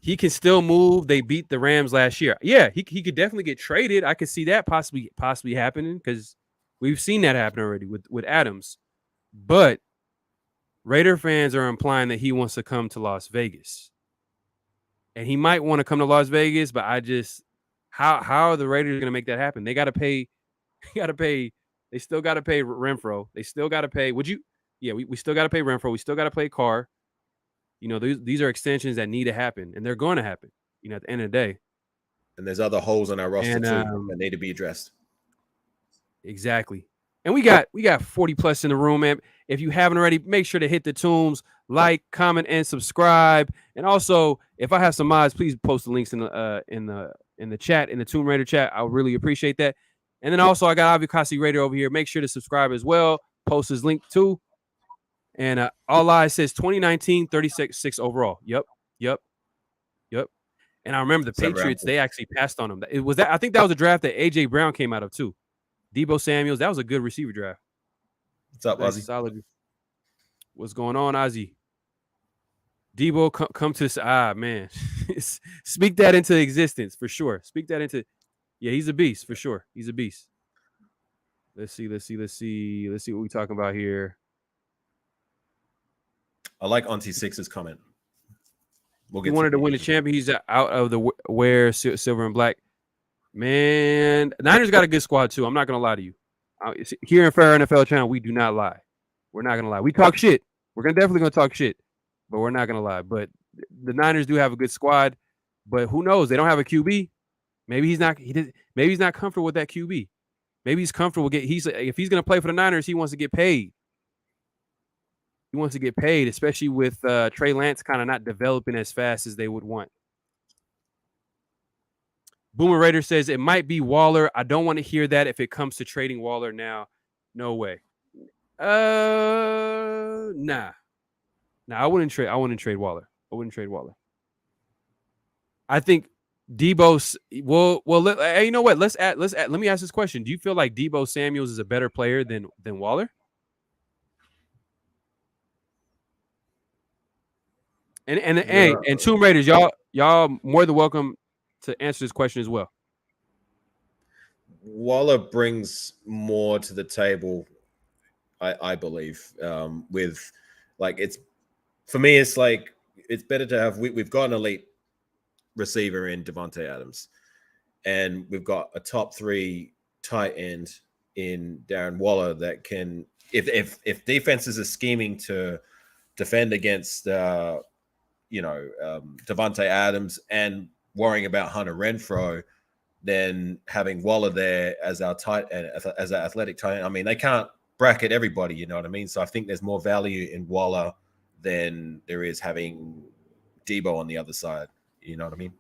He can still move. They beat the Rams last year. Yeah, he could definitely get traded. I could see that possibly happening because we've seen that happen already with Adams. But Raider fans are implying that he wants to come to Las Vegas. And he might want to come to Las Vegas, but how are the Raiders going to make that happen? They got to pay. They still got to pay Renfro. They still got to pay. We still got to pay Renfro. We still got to pay Carr. You know, these are extensions that need to happen, and they're going to happen, you know, at the end of the day. And there's other holes in our roster too that need to be addressed. Exactly. And we got 40 plus in the room, man. If you haven't already, make sure to hit the tombs, like, comment, and subscribe. And also, if I have some mods, please post the links in the chat, in the Tomb Raider chat. I would really appreciate that. And then also, I got Avikasi Raider over here. Make sure to subscribe as well. Post his link too. And All Eyes says 2019, 36 overall. Yep. And I remember the Patriots, they actually passed on him. I think that was a draft that A.J. Brown came out of too. Debo Samuels. That was a good receiver draft. What's up, That's Ozzy? solid. What's going on, Ozzy? Debo, come to this. Man. Speak that into existence for sure. Speak that into. Yeah, he's a beast for sure. He's a beast. Let's see what we're talking about here. I like Auntie Six's comment. He wanted to win the champion. He's out of the wear silver and black. Man, Niners got a good squad too. I'm not gonna lie to you. Here in Fair NFL Channel, we do not lie. We're not gonna lie. We talk shit. We're definitely gonna talk shit, but we're not gonna lie. But the Niners do have a good squad. But who knows? They don't have a QB. Maybe he's not. Maybe he's not comfortable with that QB. Maybe he's comfortable. If he's gonna play for the Niners, he wants to get paid. He wants to get paid, especially with Trey Lance kind of not developing as fast as they would want. Boomer Raider says it might be Waller. I don't want to hear that if it comes to trading Waller now. No way. Nah. I wouldn't trade Waller. I wouldn't trade Waller. I think Debo. Well. Hey, you know what? Let me ask this question. Do you feel like Debo Samuels is a better player than Waller? And Tomb Raiders, y'all more than welcome to answer this question as well. Waller brings more to the table, I believe. With like it's for me, it's like it's better to have we've got an elite receiver in Devontae Adams, and we've got a top 3 tight end in Darren Waller that can if defenses are scheming to defend against Devontae Adams and worrying about Hunter Renfrow, then having Waller there as our tight end, as our athletic tight end. I mean, they can't bracket everybody, you know what I mean? So I think there's more value in Waller than there is having Debo on the other side. You know what I mean?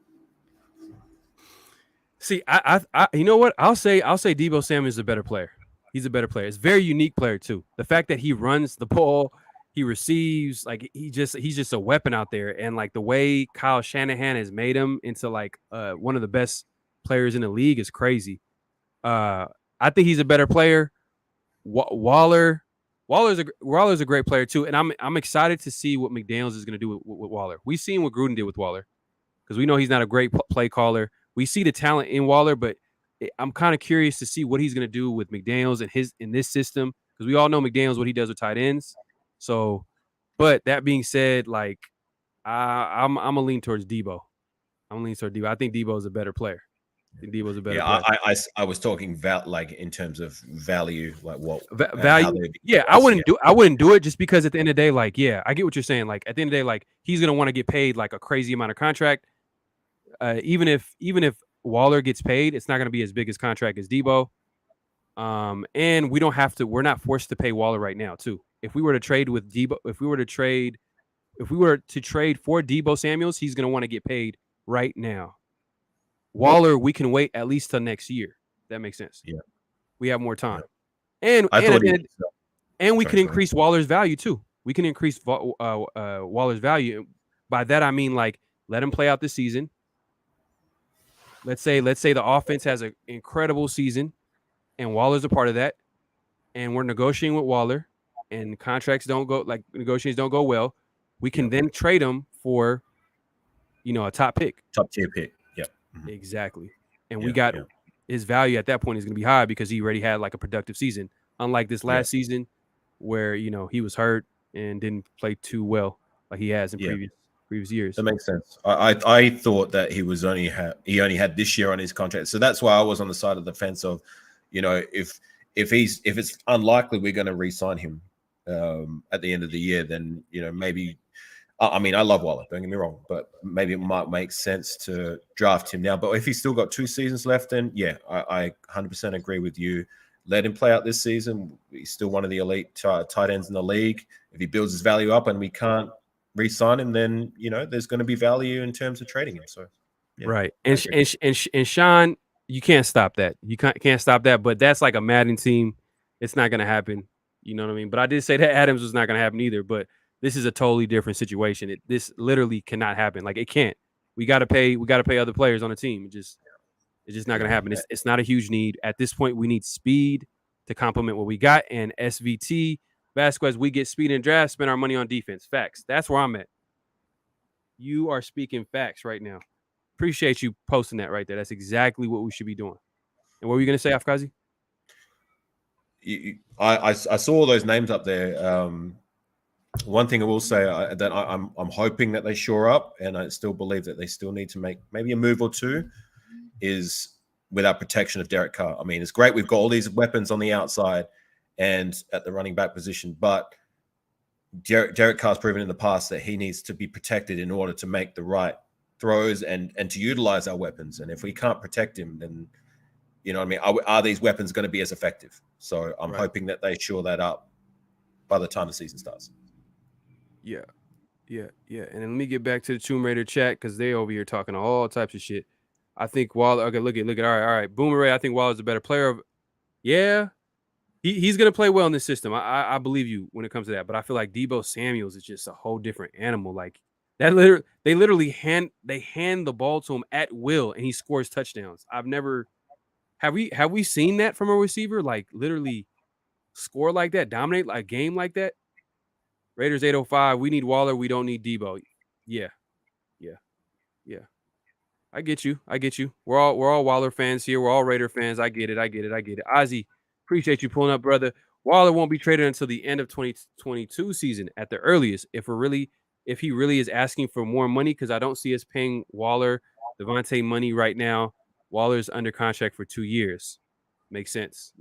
See, I you know what? I'll say Debo Samuels is a better player. He's a better player. It's a very unique player too. The fact that he runs the ball, he receives, like he's just a weapon out there. And like the way Kyle Shanahan has made him into like one of the best players in the league is crazy. I think he's a better player. Waller's a great player too, and I'm excited to see what McDaniels is going to do with Waller. We've seen what Gruden did with Waller because we know he's not a great play caller. We see the talent in Waller, but I'm kind of curious to see what he's going to do with McDaniels and in this system because we all know McDaniels what he does with tight ends. So, but that being said, like I'm gonna lean towards Debo. I think Debo is a better player. Debo's a better player. I was talking about like in terms of value, like what value. Yeah, I wouldn't do it just because at the end of the day, like, yeah, I get what you're saying. Like at the end of the day, like he's gonna want to get paid like a crazy amount of contract. Even if Waller gets paid, it's not gonna be as big as contract as Debo. And we don't have to. We're not forced to pay Waller right now, too. If we were to trade with Debo, if we were to trade for Debo Samuels, he's gonna want to get paid right now. Waller, we can wait at least till next year. That makes sense. Yeah, we have more time, yeah. and we can increase Waller's value too. We can increase Waller's value. By that I mean like let him play out the season. Let's say the offense has an incredible season, and Waller's a part of that, and we're negotiating with Waller, and negotiations don't go well. We can then trade him for, a top tier pick. Yep. Mm-hmm. Exactly. And we got his value at that point is going to be high because he already had like a productive season. Unlike this last season where, he was hurt and didn't play too well like he has in previous years. That makes sense. I thought that he only had this year on his contract. So that's why I was on the side of the fence of, if it's unlikely we're going to re-sign him at the end of the year, then, maybe I mean, I love Waller, don't get me wrong, but maybe it might make sense to draft him now. But if he's still got 2 seasons left, then I 100% agree with you. Let him play out this season. He's still one of the elite tight ends in the league. If he builds his value up and we can't re-sign him, then there's going to be value in terms of trading him. So, right. And Sean, you can't stop that. You can't stop that. But that's like a Madden team. It's not going to happen. You know what I mean? But I did say that Adams was not going to happen either. But this is a totally different situation. This literally cannot happen. Like it can't. We got to pay other players on the team. It's just not going to happen. It's not a huge need. At this point, we need speed to complement what we got. And SVT, Vasquez, we get speed in draft, spend our money on defense. Facts. That's where I'm at. You are speaking facts right now. Appreciate you posting that right there. That's exactly what we should be doing. And what were you going to say, Afkazi? I saw all those names up there. One thing I will say that I'm hoping that they shore up, and I still believe that they still need to make maybe a move or two, is without protection of Derek Carr. I mean, it's great we've got all these weapons on the outside and at the running back position, but Derek Carr's proven in the past that he needs to be protected in order to make the right throws and to utilize our weapons. And if we can't protect him, then you know what I mean? Are these weapons going to be as effective? So I'm hoping that they shore that up by the time the season starts. Yeah. And then let me get back to the Tomb Raider chat because they over here talking all types of shit. I think Waller. Okay, look at. All right. Boomerang. I think Waller's a better player. Yeah, he's gonna play well in this system. I believe you when it comes to that. But I feel like Deebo Samuels is just a whole different animal. Like that. They literally hand the ball to him at will and he scores touchdowns. Have we seen that from a receiver? Like literally score like that, dominate like a game like that. Raiders 805. We need Waller. We don't need Deebo. Yeah. I get you. We're all Waller fans here. We're all Raider fans. I get it. Ozzy, appreciate you pulling up, brother. Waller won't be traded until the end of 2022 season at the earliest. If he really is asking for more money, because I don't see us paying Waller, Devontae money right now. Waller's under contract for 2 years. Makes sense.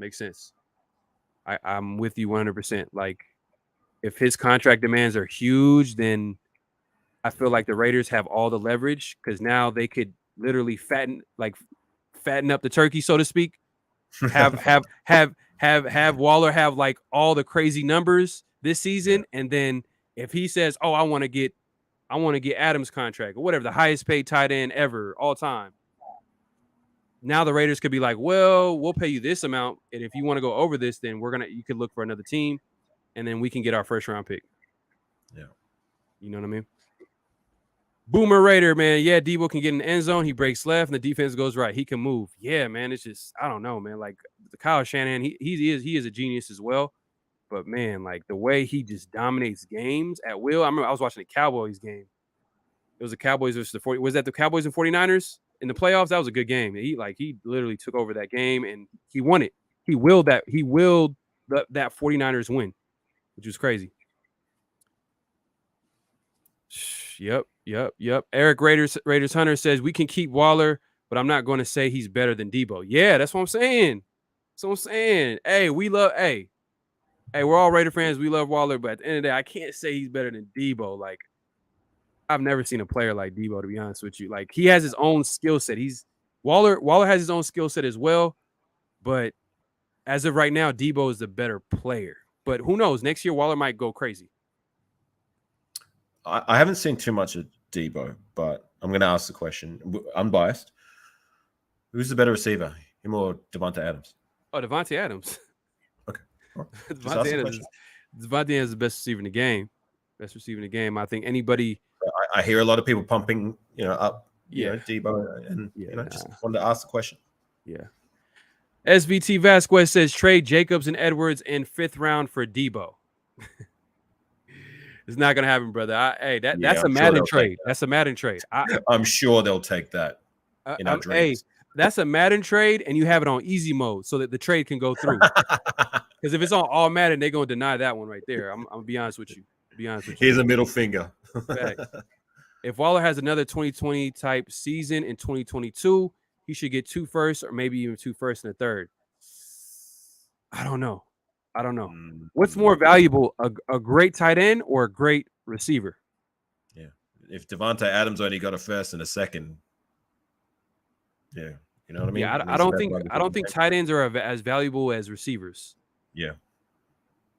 I'm with you 100%. Like, if his contract demands are huge, then I feel like the Raiders have all the leverage because now they could literally fatten up the turkey, so to speak. Have Waller have like all the crazy numbers this season, and then if he says, "Oh, I want to get Adams' contract or whatever, the highest paid tight end ever all time," now the Raiders could be like, "Well, we'll pay you this amount, and if you want to go over this, then you could look for another team, and then we can get our first round pick." Yeah, you know what I mean. Boomer Raider, man. Yeah, Deebo can get in the end zone. He breaks left, and the defense goes right. He can move. Yeah, man. It's just I don't know, man. Like the Kyle Shanahan, he is a genius as well. But man, like the way he just dominates games at will. I remember I was watching the Cowboys game. It was the Cowboys versus the 40. Was that the Cowboys and 49ers in the playoffs? That was a good game. He literally took over that game and he won it. He willed that 49ers win, which was crazy. Yep. Eric Raiders Hunter says we can keep Waller, but I'm not going to say he's better than Deebo. Yeah, that's what I'm saying. Hey, we're all Raider fans. We love Waller, but at the end of the day, I can't say he's better than Deebo. Like, I've never seen a player like Deebo, to be honest with you. Like, he has his own skill set. Waller has his own skill set as well, but as of right now, Deebo is the better player. But who knows? Next year, Waller might go crazy. I haven't seen too much of Deebo, but I'm going to ask the question. Unbiased. Who's the better receiver, him or Devontae Adams? Oh, Devontae Adams. Okay. Well, Devontae Adams is the best receiver in the game. I think anybody. I hear a lot of people pumping, up, Deebo, and just wanted to ask the question. Yeah. SVT Vasquez says trade Jacobs and Edwards in 5th round for Deebo. It's not gonna happen, brother. That's a Madden trade. That's a Madden trade. I'm sure they'll take that in our dreams. Hey, that's a Madden trade, and you have it on easy mode so that the trade can go through. Because if it's on all Madden, they're gonna deny that one right there. I'm gonna be honest with you. Here's a middle finger. If Waller has another 2020 type season in 2022, he should get 2 firsts or maybe even 2 firsts and a third. I don't know. What's more valuable, a great tight end or a great receiver? Yeah. If Devontae Adams only got a first and a second, yeah, you know what I mean? Yeah, I don't think tight ends are as valuable as receivers. Yeah.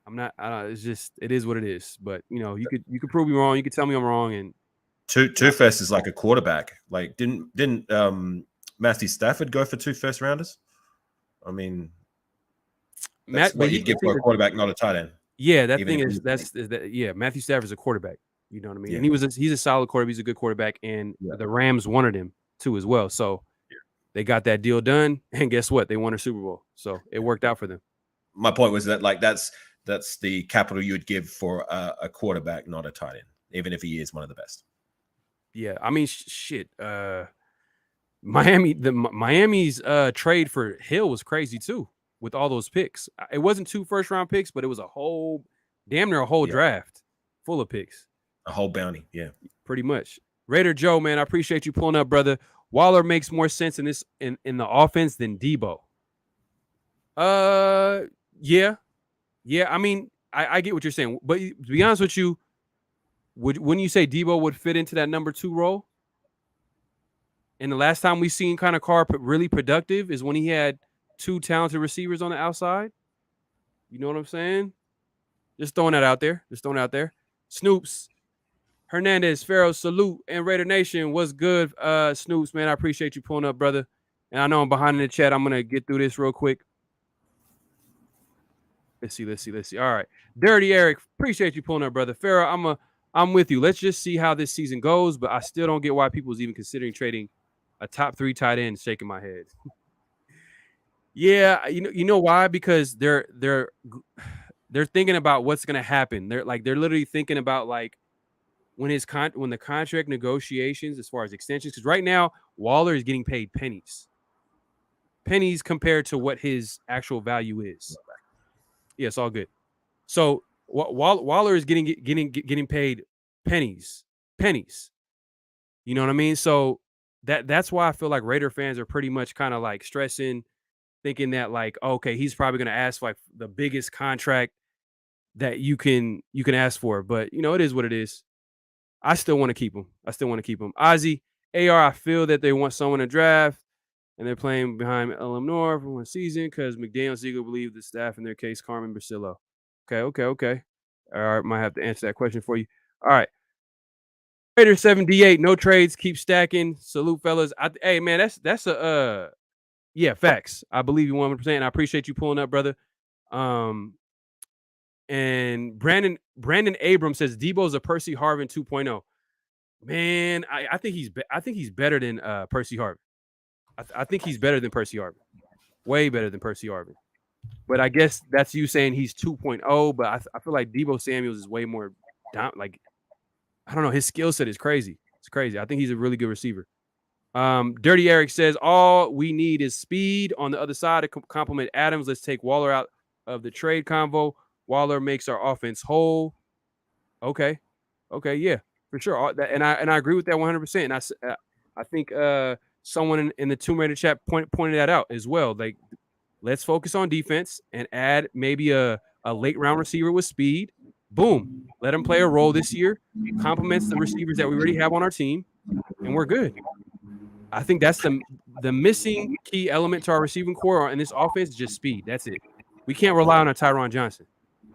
It's just it is what it is. But you could prove me wrong. You could tell me I'm wrong. And two firsts is like a quarterback. Like didn't Matthew Stafford go for 2 first rounders? I mean. That's what you'd give for a quarterback, not a tight end. Yeah, Matthew Stafford's a quarterback. You know what I mean? Yeah. And he's a solid quarterback. He's a good quarterback, and the Rams wanted him too as well. So they got that deal done, and guess what? They won a Super Bowl, so it worked out for them. My point was that like that's the capital you would give for a quarterback, not a tight end, even if he is one of the best. Yeah, I mean, shit. Miami's trade for Hill was crazy too, with all those picks. It wasn't 2 first-round picks, but it was damn near a whole draft full of picks. A whole bounty, yeah. Pretty much. Raider Joe, man, I appreciate you pulling up, brother. Waller makes more sense in the offense than Debo. Yeah. I mean, I get what you're saying, but to be honest with you, wouldn't you say Debo would fit into that number 2 role? And the last time we seen kind of Carr really productive is when he had 2 talented receivers on the outside. You know what I'm saying? Just throwing that out there. Snoops, Hernandez, Pharaoh, salute, and Raider Nation, what's good? Snoops, man, I appreciate you pulling up, brother. And I know I'm behind in the chat. I'm going to get through this real quick. Let's see. All right. Dirty Eric, appreciate you pulling up, brother. Pharaoh, I'm with you. Let's just see how this season goes, but I still don't get why people's even considering trading a top 3 tight end. Shaking my head. Yeah, you know why? Because they're thinking about what's going to happen. They're literally thinking about like when the contract negotiations as far as extensions, because right now Waller is getting paid pennies compared to what his actual value is. Yeah, it's all good. So Waller is getting paid pennies. You know what I mean? So that's why I feel like Raider fans are pretty much kind of like stressing, thinking that like, okay, he's probably going to ask for like the biggest contract that you can ask for. But you know, it is what it is. I still want to keep him. Ozzy, AR, I feel that they want someone to draft, and they're playing behind LM North for one season because McDaniel Siegel believe the staff in their case, Carmen Brasillo. Okay. All right, might have to answer that question for you. All right. Raider 78, no trades, keep stacking. Salute, fellas. Hey, man, that's a yeah, facts. I believe you 100%, and I appreciate you pulling up, brother. And Brandon Abrams says Debo's a Percy Harvin 2.0. Man, I think he's better than Percy Harvin. I think he's better than Percy Harvin. Way better than Percy Harvin. But I guess that's you saying he's 2.0, but I feel like Debo Samuels is way more down. Like, I don't know, his skill set is crazy. It's crazy. I think he's a really good receiver. Dirty Eric says all we need is speed on the other side to complement Adams. Let's take Waller out of the trade convo. Waller makes our offense whole. Okay, yeah, for sure. And I agree with that 100%. And I think someone in the Tomb Raider chat pointed that out as well. Like, let's focus on defense and add maybe a late round receiver with speed. Boom, let him play a role this year. Complements the receivers that we already have on our team, and we're good. I think that's the missing key element to our receiving core in this offense is just speed. That's it. We can't rely on a Tyron Johnson.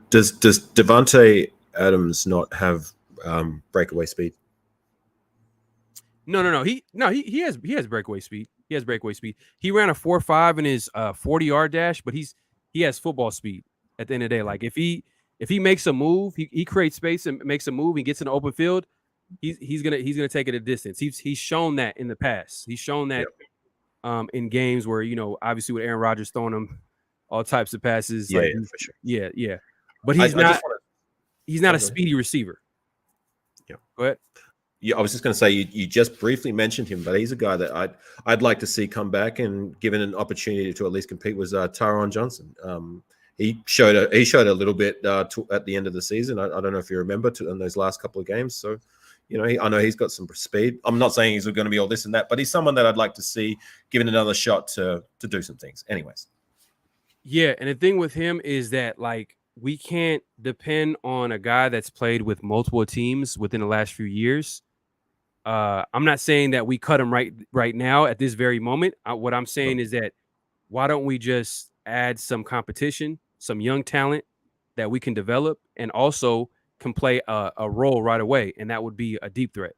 Does Devontae Adams not have breakaway speed? No. He has breakaway speed. He has breakaway speed. He ran a 4.5 in his 40-yard dash, but he has football speed at the end of the day. Like if he makes a move, he creates space and makes a move, he gets in the open field, he's gonna take it a distance. He's shown that in the past. He's shown that in games where, you know, obviously with Aaron Rodgers throwing him all types of passes. Yeah, like, for sure. Yeah. But he's not a speedy receiver. Yeah. Go ahead. Yeah, I was just going to say you just briefly mentioned him, but he's a guy that I'd like to see come back and given an opportunity to at least compete was Tyron Johnson. He showed a little bit at the end of the season. I don't know if you remember in those last couple of games. So, you know, I know he's got some speed. I'm not saying he's going to be all this and that, but he's someone that I'd like to see given another shot to do some things. Anyways. Yeah, and the thing with him is that like we can't depend on a guy that's played with multiple teams within the last few years. I'm not saying that we cut him right now at this very moment. What I'm saying is that why don't we just add some competition, some young talent that we can develop and also can play a role right away, and that would be a deep threat,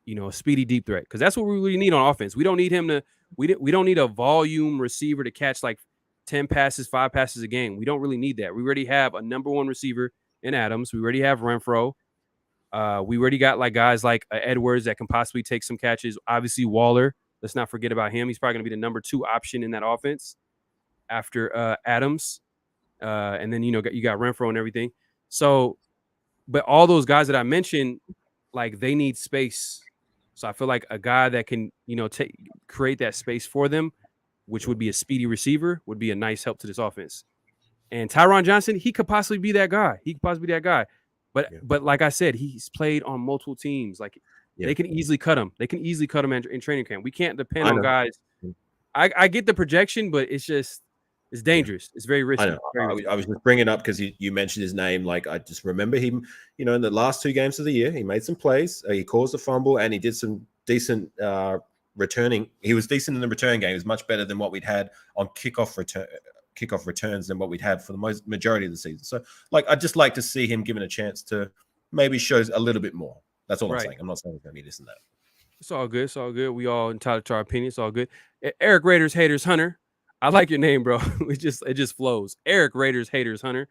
you know, a speedy deep threat, because that's what we really need on offense. We don't need him to we don't need a volume receiver to catch like 10 passes, 5 passes a game. We don't really need that. We already have a number one receiver in Adams. We already have Renfro. We already got like guys like Edwards that can possibly take some catches. Obviously Waller Let's not forget about him. He's probably going to be the number 2 option in that offense after Adams. And then, you got Renfro and everything. So, but all those guys that I mentioned, like, they need space. So I feel like a guy that can, create that space for them, which would be a speedy receiver, would be a nice help to this offense. And Tyron Johnson, he could possibly be that guy. But like I said, he's played on multiple teams. Like, they can easily cut him. They can easily cut him in training camp. We can't depend on guys. I get the projection, but it's dangerous. It's very risky. I was just bringing up because you mentioned his name. Like, I just remember him, in the last 2 games of the year, he made some plays. He caused a fumble and he did some decent returning. He was decent in the return game. He was much better than what we'd had on kickoff returns than what we'd had for the majority of the season. So, like, I'd just like to see him given a chance to maybe show a little bit more. That's all I'm saying. I'm not saying it's going to be this and that. It's all good. It's all good. We all entitled to our opinion. It's all good. Eric Raiders Haters Hunter. I like your name, bro. It just flows. Eric Raiders Haters Hunter.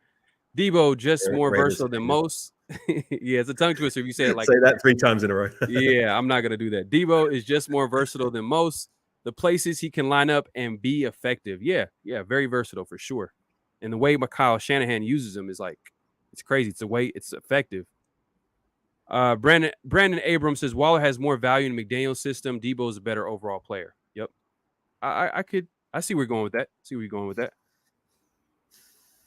Debo just more versatile than most. Yeah, it's a tongue twister if you say it like say that 3 times in a row. Yeah, I'm not gonna do that. Debo is just more versatile than most. The places he can line up and be effective. Yeah, very versatile for sure. And the way Kyle Shanahan uses him is like, it's crazy. It's the way it's effective. Brandon Abrams says Waller has more value in McDaniel's system. Debo is a better overall player. Yep. I see where you're going with that.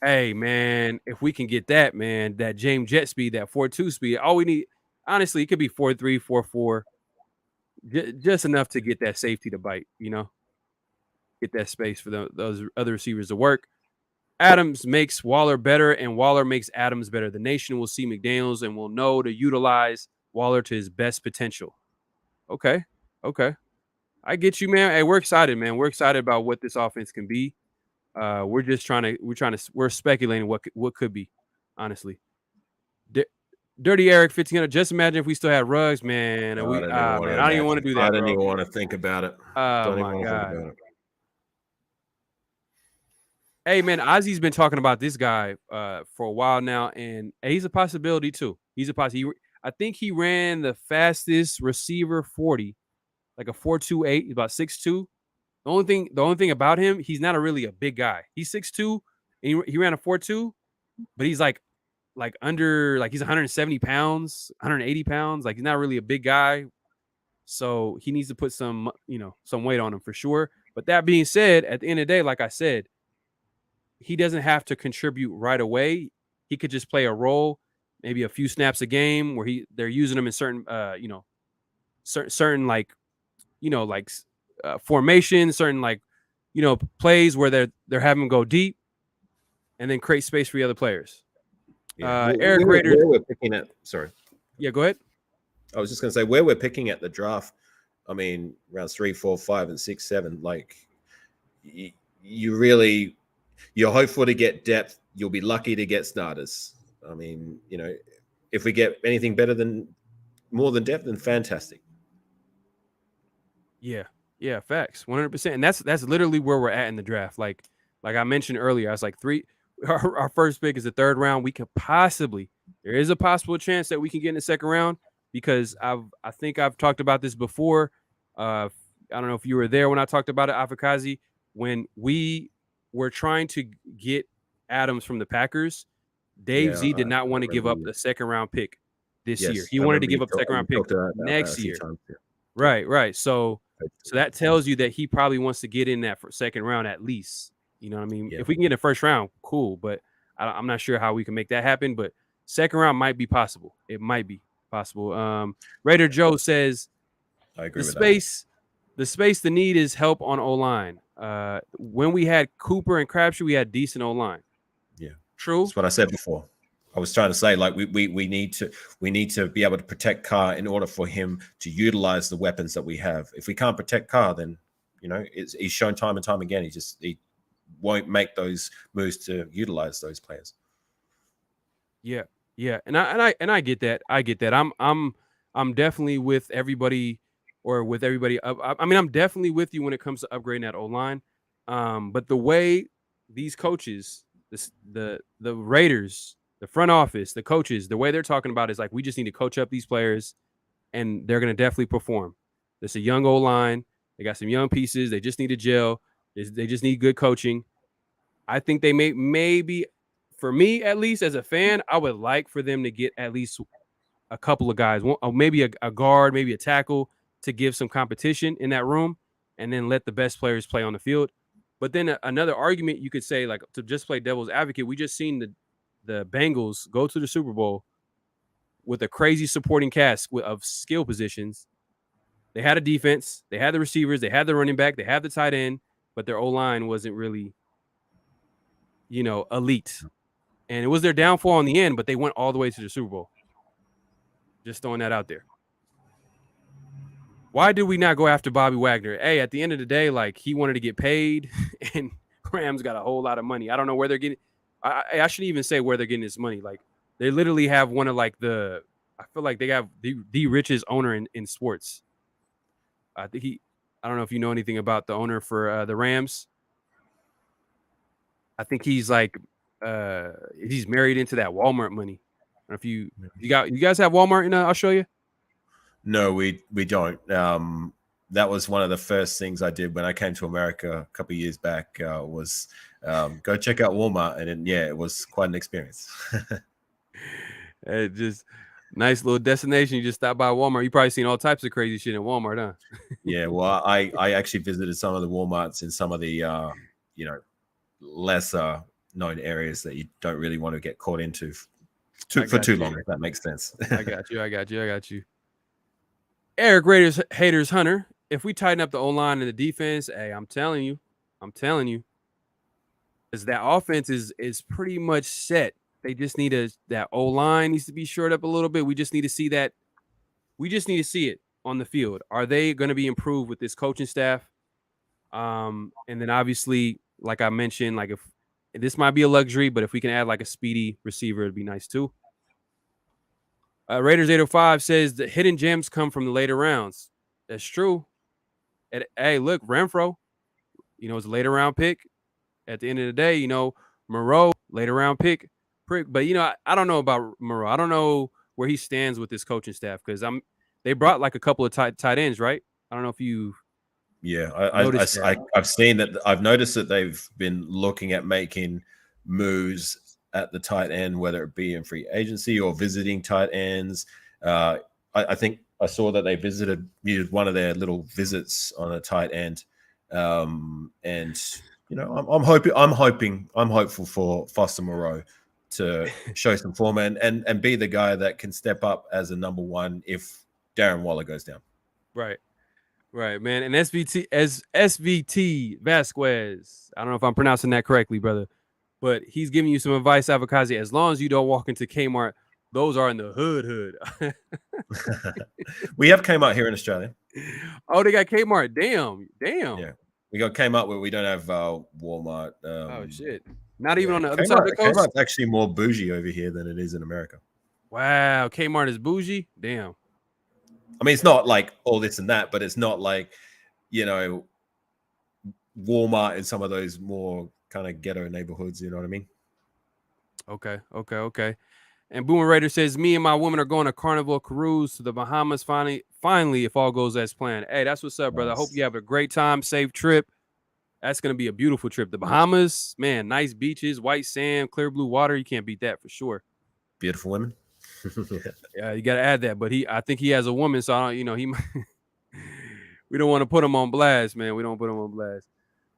Hey, man, if we can get that, man, that James jet speed, that 4.2 speed, all we need, honestly, it could be 4.3, 4.4, just enough to get that safety to bite, get that space for those other receivers to work. Adams makes Waller better, and Waller makes Adams better. The nation will see McDaniels and will know to utilize Waller to his best potential. Okay. I get you, man. Hey, we're excited, man. We're excited about what this offense can be. We're speculating what could be, honestly. Dirty Eric 1500. Just imagine if we still had Ruggs, man. I don't even want to do that. I don't even want to think about it. Oh my God. Hey, man, Ozzy's been talking about this guy for a while now, and he's a possibility too. I think he ran the fastest receiver 40, like a 4.28. He's about 6'2". The only thing about him, he's not really a big guy. He's 6'2", and he ran a 4.2, but he's like he's 170 pounds, 180 pounds. Like, he's not really a big guy. So he needs to put some weight on him for sure. But that being said, at the end of the day, like I said, he doesn't have to contribute right away. He could just play a role, maybe a few snaps a game where they're using him in certain, certain formation, certain plays where they're having him go deep and then create space for the other players. Eric Raiders. Where we're picking at, sorry. Yeah, go ahead. I was just going to say where we're picking at the draft. I mean, rounds 3, 4, 5, and 6, 7. Like, you're hopeful to get depth. You'll be lucky to get starters. I mean, if we get anything more than depth, then fantastic. Yeah, facts, 100%. And that's literally where we're at in the draft. Like I mentioned earlier, I was like our first pick is the 3rd round. We could there is a possible chance that we can get in the 2nd round because I think I've talked about this before. I don't know if you were there when I talked about it, Afikazi, when we were trying to get Adams from the Packers. Dave Z did not want to give up the 2nd round pick this year. He wanted to give up the 2nd round pick next year. Right. So that tells you that he probably wants to get in that 2nd round at least. You know what I mean? Yeah. If we can get in the 1st round, cool. But I'm not sure how we can make that happen. But 2nd round might be possible. It might be possible. Raider Joe says, I agree with the need is help on O-line. When we had Cooper and Crabtree, we had decent O-line. Yeah. True. That's what I said before. I was trying to say, like, we need to be able to protect Carr in order for him to utilize the weapons that we have. If we can't protect Carr, then he's shown time and time again he won't make those moves to utilize those players. Yeah, and I get that. I'm definitely with everybody, I mean, I'm definitely with you when it comes to upgrading that O-line. But the way these coaches, the Raiders, the front office, the coaches, the way they're talking about is like, we just need to coach up these players and they're going to definitely perform. It's a young O-line. They got some young pieces. They just need a gel. They just need good coaching. I think they maybe, for me at least as a fan, I would like for them to get at least a couple of guys, maybe a guard, maybe a tackle to give some competition in that room, and then let the best players play on the field. But then another argument you could say, like, to just play devil's advocate, we just seen the Bengals go to the Super Bowl with a crazy supporting cast of skill positions. They had a defense, they had the receivers, they had the running back, they had the tight end, but their O-line wasn't really, elite. And it was their downfall in the end, but they went all the way to the Super Bowl. Just throwing that out there. Why did we not go after Bobby Wagner? Hey, at the end of the day, like, he wanted to get paid, and Rams got a whole lot of money. I don't know where they're getting. I shouldn't even say where they're getting this money. Like, they literally have one of, like, I feel like they have the richest owner in sports. I think I don't know if you know anything about the owner for the Rams. I think he's like, he's married into that Walmart money. I don't know if you guys have Walmart in Australia? No, we don't. That was one of the first things I did when I came to America a couple of years back. Was go check out Walmart, and then, it was quite an experience. Just nice little destination. You just stop by Walmart. You probably seen all types of crazy shit in Walmart, huh? Yeah, well, I actually visited some of the Walmarts in some of the lesser known areas that you don't really want to get caught into for too long, if that makes sense. I got you. Eric Raiders Haters Hunter. If we tighten up the O-line and the defense, hey, I'm telling you, is that offense is pretty much set. They just need that O-line needs to be shored up a little bit. We just need to see that. We just need to see it on the field. Are they going to be improved with this coaching staff? And then obviously, like I mentioned, like, if this might be a luxury, but if we can add like a speedy receiver, it'd be nice too. Raiders 805 says the hidden gems come from the later rounds. That's true. Hey, look, Renfro, it's a later round pick. At the end of the day, Moreau, later round pick. But I don't know about Moreau. I don't know where he stands with this coaching staff, because they brought like a couple of tight ends, right? I don't know if you. Yeah, I've seen that. I've noticed that they've been looking at making moves at the tight end, whether it be in free agency or visiting tight ends. I think I saw that they visited one of their little visits on a tight end, and I'm hopeful for Foster Moreau to show some form and be the guy that can step up as a number one if Darren Waller goes down. Right, man. And SVT Vasquez, I don't know if I'm pronouncing that correctly, brother, but he's giving you some advice, Avocado. As long as you don't walk into Kmart, those are in the hood. We have Kmart here in Australia. Oh, they got Kmart. Damn. Yeah, we got Kmart where we don't have Walmart. Oh shit! Not even on the other side of the coast. Kmart's actually more bougie over here than it is in America. Wow, Kmart is bougie. Damn. I mean, it's not like all this and that, but it's not like, Walmart in some of those more kind of ghetto neighborhoods. You know what I mean? Okay. And Boomer Raider says, me and my woman are going to Carnival cruise to the Bahamas finally, if all goes as planned. Hey, that's what's up, brother. Nice. I hope you have a great time, safe trip. That's going to be a beautiful trip. The Bahamas, man, nice beaches, white sand, clear blue water. You can't beat that for sure. Beautiful women. Yeah, you got to add that. But I think he has a woman, so I don't, we don't want to put him on blast, man. We don't put him on blast.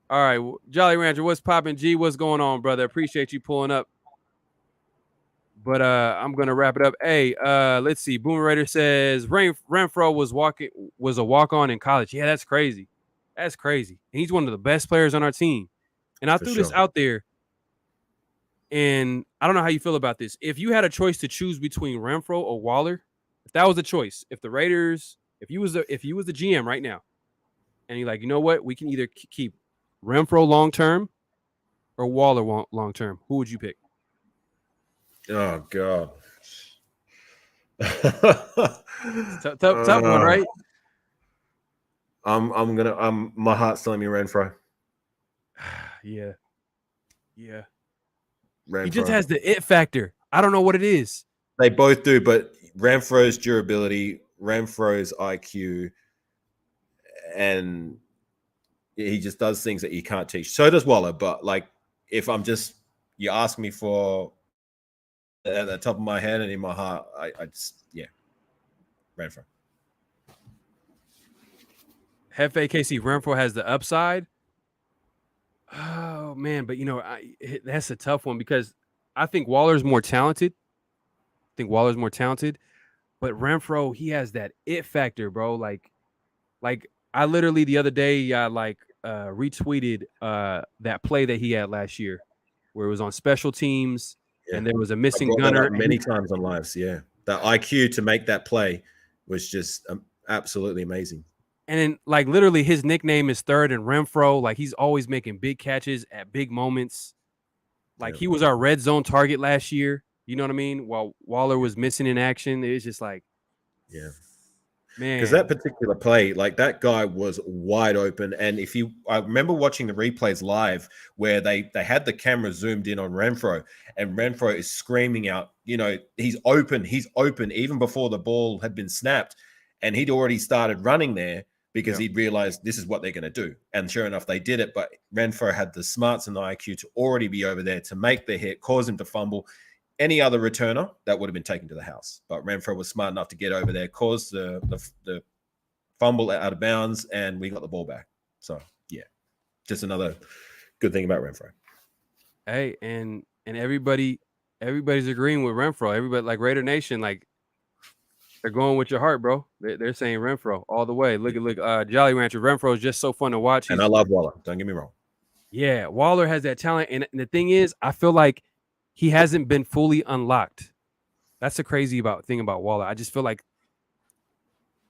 All right, Jolly Rancher, what's popping? G, what's going on, brother? Appreciate you pulling up. But I'm gonna wrap it up. Hey, let's see. Boomer Raider says Renfro was a walk-on in college. Yeah, that's crazy. And he's one of the best players on our team. And I threw this out there. And I don't know how you feel about this. If you had a choice to choose between Renfro or Waller, if that was a choice, if you was the GM right now, and you're like, you know what, we can either keep Renfro long term or Waller long term, who would you pick? Oh God, tough one, right? My heart's telling me Renfro. Yeah. Renfro. He just has the it factor. I don't know what it is. They both do, but Renfro's durability, Renfro's IQ, and He just does things that you can't teach. So does Waller. But like, if you ask me for at the top of my head and in my heart, I just Renfro. Hefe KC Renfro has the upside. Oh man, but that's a tough one because I think Waller's more talented. But Renfro, he has that it factor, bro. Like I literally the other day, retweeted that play that he had last year, where it was on special teams and there was a missing I brought gunner. that up many times on lives. Yeah, that IQ to make that play was just absolutely amazing. And then, like, literally, his nickname is Third and Renfro. Like, he's always making big catches at big moments. Like, he was our red zone target last year. You know what I mean? While Waller was missing in action, it's just like, man. Because that particular play, like that guy was wide open. And I remember watching the replays live where they had the camera zoomed in on Renfro, and Renfro is screaming out, he's open, even before the ball had been snapped. And he'd already started running there because he'd realized this is what they're going to do. And sure enough, they did it. But Renfro had the smarts and the IQ to already be over there to make the hit, cause him to fumble. Any other returner, that would have been taken to the house. But Renfro was smart enough to get over there, cause the fumble out of bounds, and we got the ball back. So, just another good thing about Renfro. Hey, and everybody's agreeing with Renfro. Everybody, like Raider Nation, like, they're going with your heart, bro. They're saying Renfro all the way. Look, Jolly Rancher. Renfro is just so fun to watch. And I love Waller. Don't get me wrong. Yeah, Waller has that talent. And the thing is, I feel like he hasn't been fully unlocked. That's the crazy thing about Waller. I just feel like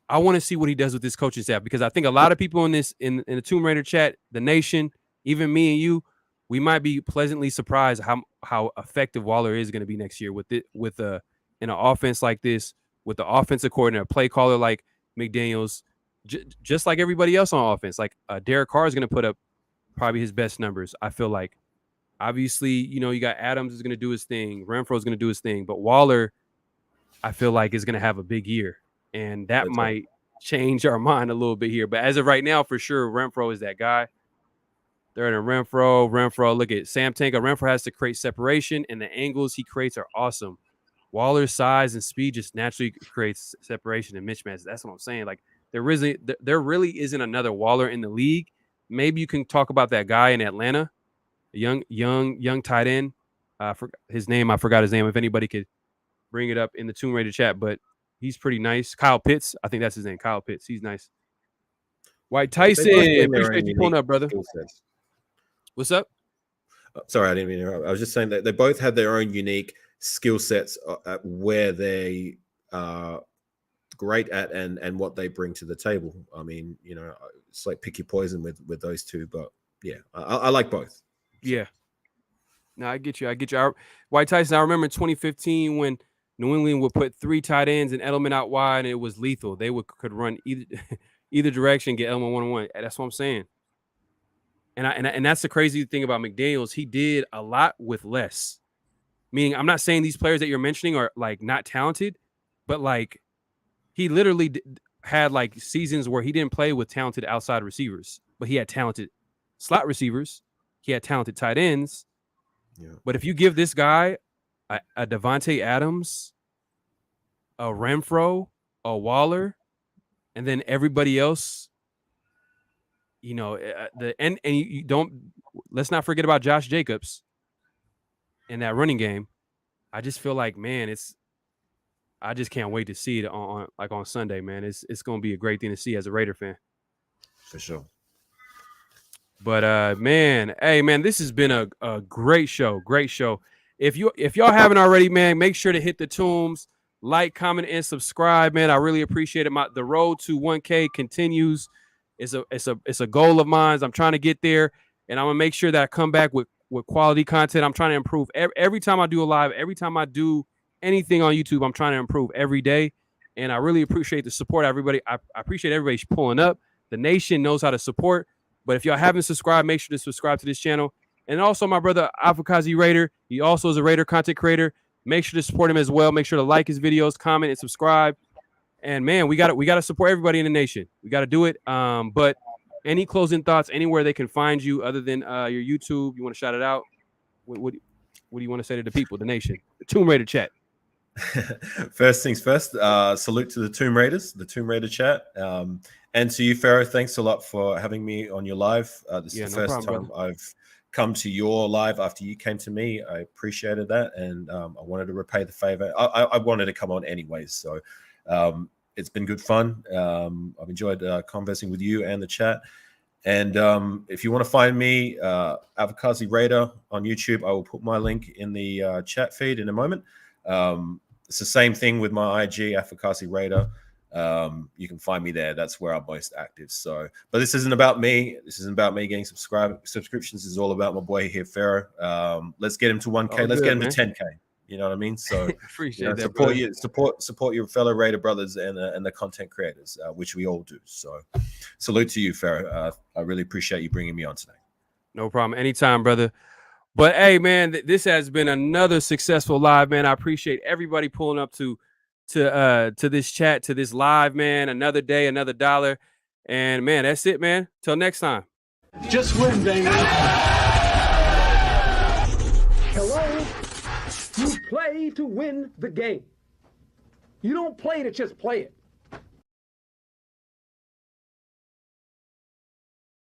I want to see what he does with this coaching staff, because I think a lot of people in the Tomb Raider chat, the nation, even me and you, we might be pleasantly surprised how effective Waller is going to be next year in an offense like this, with the offensive coordinator, play caller like McDaniels, just like everybody else on offense. Like Derek Carr is going to put up probably his best numbers, I feel like. Obviously, you got Adams is going to do his thing. Renfro is going to do his thing. But Waller, I feel like, is going to have a big year. And that might change our mind a little bit here. But as of right now, for sure, Renfro is that guy. Third and Renfro. Look at Sam Tanka. Renfro has to create separation, and the angles he creates are awesome. Waller's size and speed just naturally creates separation and mismatches. That's what I'm saying. Like, there really isn't another Waller in the league. Maybe you can talk about that guy in Atlanta, a young tight end. His name, I forgot his name. If anybody could bring it up in the Tomb Raider chat, but he's pretty nice. Kyle Pitts, I think that's his name. Kyle Pitts. He's nice. White Tyson, appreciate you pulling up, brother. What's up? Sorry, I didn't mean to interrupt. I was just saying that they both had their own unique skill sets at where they are great at and what they bring to the table. I mean, it's like pick your poison with those two, but I like both. Yeah. No, I get you. White Tyson, I remember in 2015 when New England would put 3 tight ends and Edelman out wide, and it was lethal. They could run either direction, get Edelman 1-on-1. That's what I'm saying. And that's the crazy thing about McDaniels. He did a lot with less. Meaning, I'm not saying these players that you're mentioning are like not talented, but like he literally had like seasons where he didn't play with talented outside receivers, but he had talented slot receivers. He had talented tight ends. Yeah. But if you give this guy a Devontae Adams, a Renfro, a Waller, and then everybody else, you don't, let's not forget about Josh Jacobs in that running game. I just feel like, man, I just can't wait to see it on Sunday, man. It's going to be a great thing to see as a Raider fan. For sure. But man, hey man, this has been a great show. Great show. If y'all haven't already, man, make sure to hit the tombs, like, comment, and subscribe, man. I really appreciate it. The road to 1K continues. It's a goal of mine. I'm trying to get there, and I'm gonna make sure that I come back with quality content. I'm trying to improve every time I do a live, every time I do anything on YouTube. I'm trying to improve every day, and I really appreciate the support, everybody. I appreciate everybody pulling up. The nation knows how to support. But if y'all haven't subscribed, make sure to subscribe to this channel. And also my brother Afakazi Raider, he also is a Raider content creator. Make sure to support him as well. Make sure to like his videos, comment, and subscribe. And man, we got to support everybody in the nation. We got to do it. But Any closing thoughts? Anywhere they can find you other than your YouTube? You want to shout it out? What do you want to say to the people, the nation, the Tomb Raider chat? First things first, salute to the Tomb Raiders, the Tomb Raider chat. And to you, Pharaoh, thanks a lot for having me on your live. This is the first time I've come to your live after you came to me. I appreciated that, and I wanted to repay the favor. I wanted to come on anyways, so it's been good fun. I've enjoyed conversing with you and the chat. And if you want to find me, Avakazi Raider on YouTube, I will put my link in the chat feed in a moment. It's the same thing with my IG, Avakazi Raider. You can find me there. That's where I'm most active. So, but this isn't about me. This isn't about me getting subscriptions. This is all about my boy here, Pharaoh. Let's get him to 1K. Let's get him to 10K. You know what I mean? So appreciate that. Support your fellow Raider brothers and the content creators, which we all do. So salute to you, Pharaoh. I really appreciate you bringing me on today. No problem. Anytime, brother. But hey, man, this has been another successful live, man. I appreciate everybody pulling up to this chat, to this live, man. Another day, another dollar. And man, that's it, man. Till next time. Just win, baby. Hello? You play to win the game. You don't play to just play it.